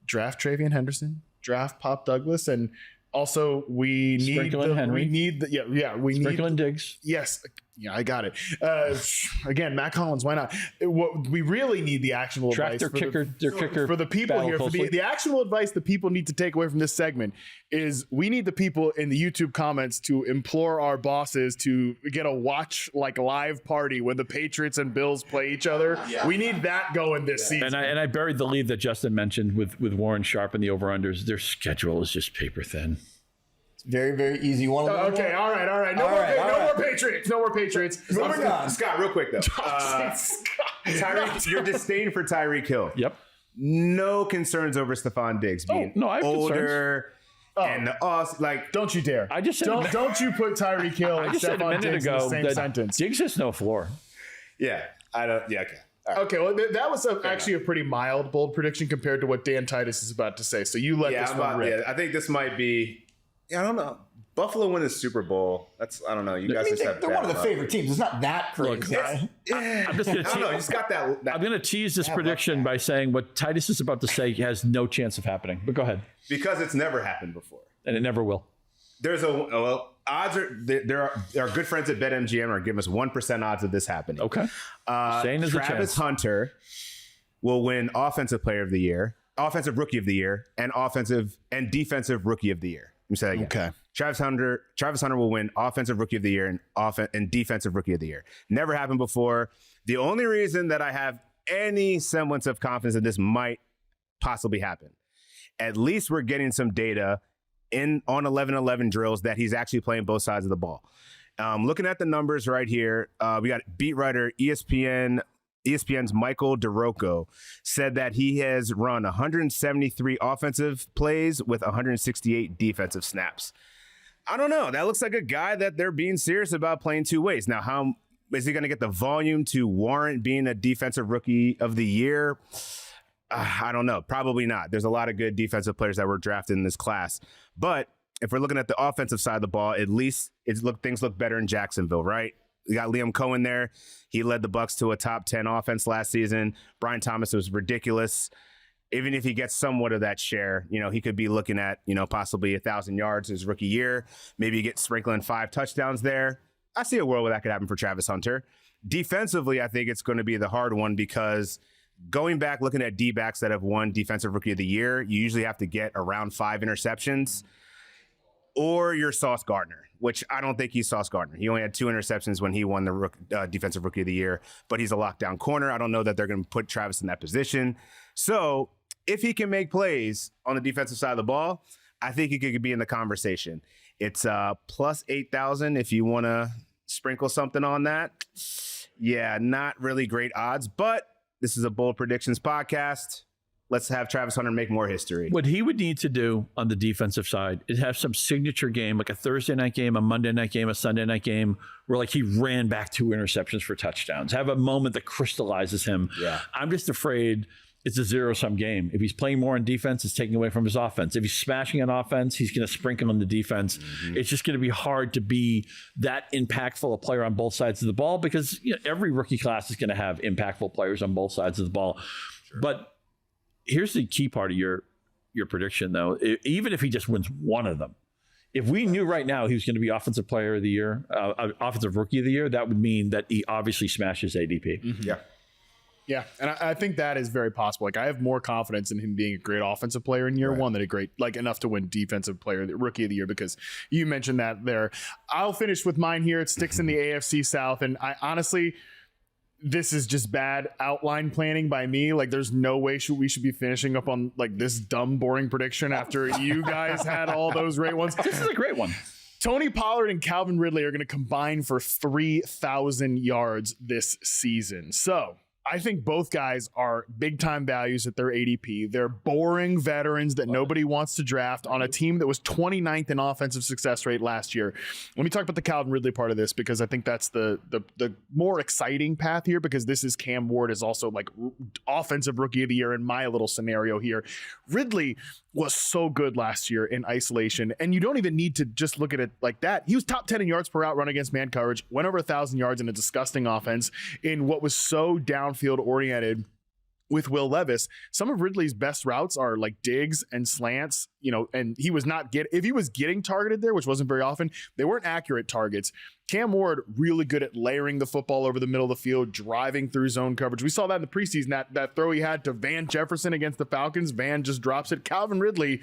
draft Travion Henderson, draft Pop Douglas, and also we need Sprinkle and Henry. We need Sprinkle and Diggs. Yes. Yeah, I got it. Again, Matt Collins, why not? What we really need the actionable Track advice their kicker for the people here. For the actionable advice that people need to take away from this segment is we need the people in the YouTube comments to implore our bosses to get a watch like live party when the Patriots and Bills play each other. Yeah. We need that going this season. And I buried the lead that Justin mentioned with Warren Sharp and the over-unders. Their schedule is just paper thin. Very, very easy. All right. No more Patriots. No more Patriots. Moving on. Scott, real quick though. Tyreek, your disdain for Tyreek Hill. Yep. No concerns over Stephon Diggs being I have older. And don't you dare! I just said, don't you put Tyreek Hill and Stephon Diggs in the same sentence? Diggs has no floor. Yeah, I don't. Yeah, okay. Right. Okay, well, that was actually a pretty mild, bold prediction compared to what Dan Titus is about to say. So you let this one rip. Yeah, I think this might be. Yeah, I don't know. Buffalo win the Super Bowl. I don't know. You guys just have. They're one of the favorite teams. It's not that crazy. I'm just gonna. I don't know. You just got that. I'm going to tease this prediction by saying what Titus is about to say has no chance of happening. But go ahead. Because it's never happened before, and it never will. There's odds are there are good friends at BetMGM are giving us 1% odds of this happening. Okay. Travis Hunter will win Offensive Player of the Year, Offensive Rookie of the Year, and Offensive and Defensive Rookie of the Year. Let me say that again. Okay. Travis Hunter will win Offensive Rookie of the Year and Defensive Rookie of the Year. Never happened before. The only reason that I have any semblance of confidence that this might possibly happen, at least we're getting some data on 11-11 drills that he's actually playing both sides of the ball. Looking at the numbers right here, we got beat writer ESPN's Michael DeRocco said that he has run 173 offensive plays with 168 defensive snaps. I don't know. That looks like a guy that they're being serious about playing two ways. Now, how is he going to get the volume to warrant being a Defensive Rookie of the Year? I don't know. Probably not. There's a lot of good defensive players that were drafted in this class. But if we're looking at the offensive side of the ball, at least things look better in Jacksonville, right? We got Liam Cohen there. He led the Bucs to a top 10 offense last season. Brian Thomas was ridiculous. Even if he gets somewhat of that share, he could be looking at, possibly 1,000 yards his rookie year. Maybe you get sprinkling 5 touchdowns there. I see a world where that could happen for Travis Hunter. Defensively, I think it's going to be the hard one because going back, looking at D-backs that have won Defensive Rookie of the Year, you usually have to get around 5 interceptions. Or you're Sauce Gardner, which I don't think he's Sauce Gardner. He only had 2 interceptions when he won the Defensive Rookie of the Year, but he's a lockdown corner. I don't know that they're going to put Travis in that position. So if he can make plays on the defensive side of the ball, I think he could be in the conversation. It's plus 8,000 if you want to sprinkle something on that. Yeah, not really great odds, but this is a Bold Predictions podcast. Let's have Travis Hunter make more history. What he would need to do on the defensive side is have some signature game, like a Thursday night game, a Monday night game, a Sunday night game, where he ran back 2 interceptions for touchdowns. Have a moment that crystallizes him. Yeah. I'm just afraid it's a zero-sum game. If he's playing more on defense, it's taking away from his offense. If he's smashing on offense, he's going to sprinkle on the defense. Mm-hmm. It's just going to be hard to be that impactful a player on both sides of the ball because every rookie class is going to have impactful players on both sides of the ball. Sure. But here's the key part of your prediction, though. Even if he just wins one of them, if we knew right now he was going to be Offensive Player of the Year, Offensive Rookie of the Year, that would mean that he obviously smashes ADP. Mm-hmm. Yeah. Yeah, and I think that is very possible. I have more confidence in him being a great offensive player in year one than a great, enough to win Defensive Player, Rookie of the Year, because you mentioned that there. I'll finish with mine here. It sticks in the AFC South, and I honestly, this is just bad outline planning by me. There's no way we should be finishing up on this dumb, boring prediction after you guys had all those great ones. This is a great one. Tony Pollard and Calvin Ridley are going to combine for 3,000 yards this season. So I think both guys are big-time values at their ADP. They're boring veterans that nobody wants to draft on a team that was 29th in offensive success rate last year. Let me talk about the Calvin Ridley part of this because I think that's the more exciting path here because this is Cam Ward is also Offensive Rookie of the Year in my little scenario here. Ridley was so good last year in isolation, and you don't even need to just look at it like that. He was top 10 in yards per route run against man coverage, went over 1,000 yards in a disgusting offense in what was so downfield oriented with Will Levis, some of Ridley's best routes are like digs and slants, and he was not if he was getting targeted there, which wasn't very often, they weren't accurate targets. Cam Ward, really good at layering the football over the middle of the field, driving through zone coverage. We saw that in the preseason, that throw he had to Van Jefferson against the Falcons. Van just drops it. Calvin Ridley,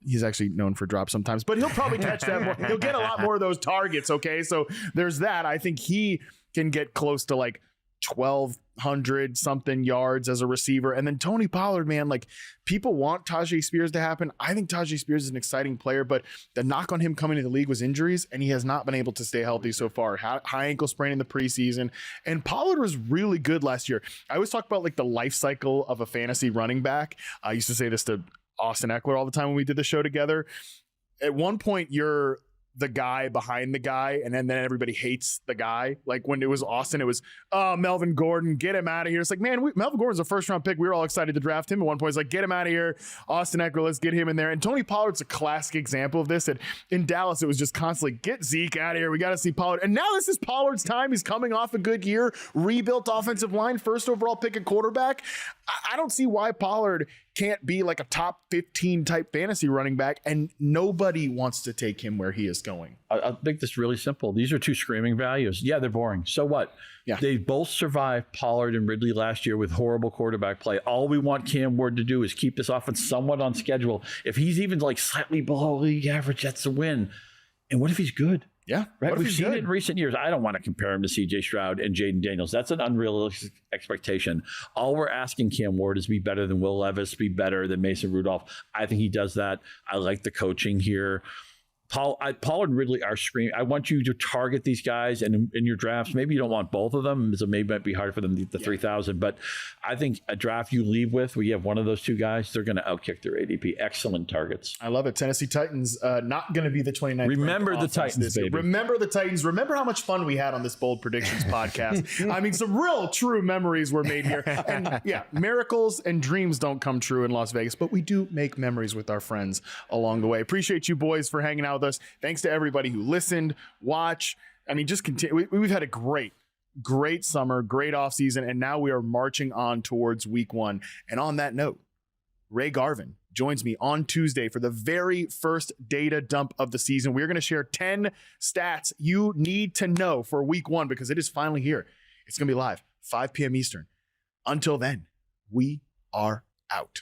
he's actually known for drops sometimes, but he'll probably catch that more. He'll get a lot more of those targets, okay? So there's that. I think he can get close to like 1,200 something yards as a receiver. And then Tony Pollard, man, like people want Tajay Spears to happen. I think Tajay Spears is an exciting player, but the knock on him coming into the league was injuries, and he has not been able to stay healthy so far. High ankle sprain in the preseason. And Pollard was really good last year. I always talk about like the life cycle of a fantasy running back. I used to say this to Austin Eckler all the time when we did the show together. At one point, you're the guy behind the guy, and then everybody hates the guy. Like when it was Austin, it was, oh, Melvin Gordon, get him out of here. It's like, man, Melvin Gordon's a first-round pick. We were all excited to draft him. At one point, it's like, get him out of here. Austin Eckler, let's get him in there. And Tony Pollard's a classic example of this. And in Dallas, it was just constantly, get Zeke out of here. We got to see Pollard. And now this is Pollard's time. He's coming off a good year, rebuilt offensive line, first overall pick at quarterback. I don't see why Pollard can't be like a top 15 type fantasy running back, and nobody wants to take him where he is going. I think this is really simple. These are two screaming values. Yeah, they're boring. So what? Yeah. They both survived Pollard and Ridley last year with horrible quarterback play. All we want Cam Ward to do is keep this offense somewhat on schedule. If he's even like slightly below league average, that's a win. And what if he's good? Yeah, right. We've seen it in recent years. I don't want to compare him to C.J. Stroud and Jaden Daniels. That's an unrealistic expectation. All we're asking Cam Ward is be better than Will Levis, be better than Mason Rudolph. I think he does that. I like the coaching here. Pollard and Ridley are screaming. I want you to target these guys, and in your drafts, maybe you don't want both of them, so maybe it might be hard for them to get the 3,000. But I think a draft you leave with, where you have one of those two guys, they're going to outkick their ADP. Excellent targets. I love it. Tennessee Titans not going to be the 29th. Remember the Titans, baby. Remember the Titans. Remember how much fun we had on this Bold Predictions podcast. I mean, some real true memories were made here. And yeah, miracles and dreams don't come true in Las Vegas, but we do make memories with our friends along the way. Appreciate you boys for hanging out with us. Thanks to everybody who listened, watch. I mean, just continue. We've had a great summer, great offseason, and now we are marching on towards week one. And on that note, Ray Garvin joins me on Tuesday for the very first data dump of the season. We're going to share 10 stats you need to know for week one, because it is finally here. It's going to be live, 5 p.m. Eastern. Until then, we are out.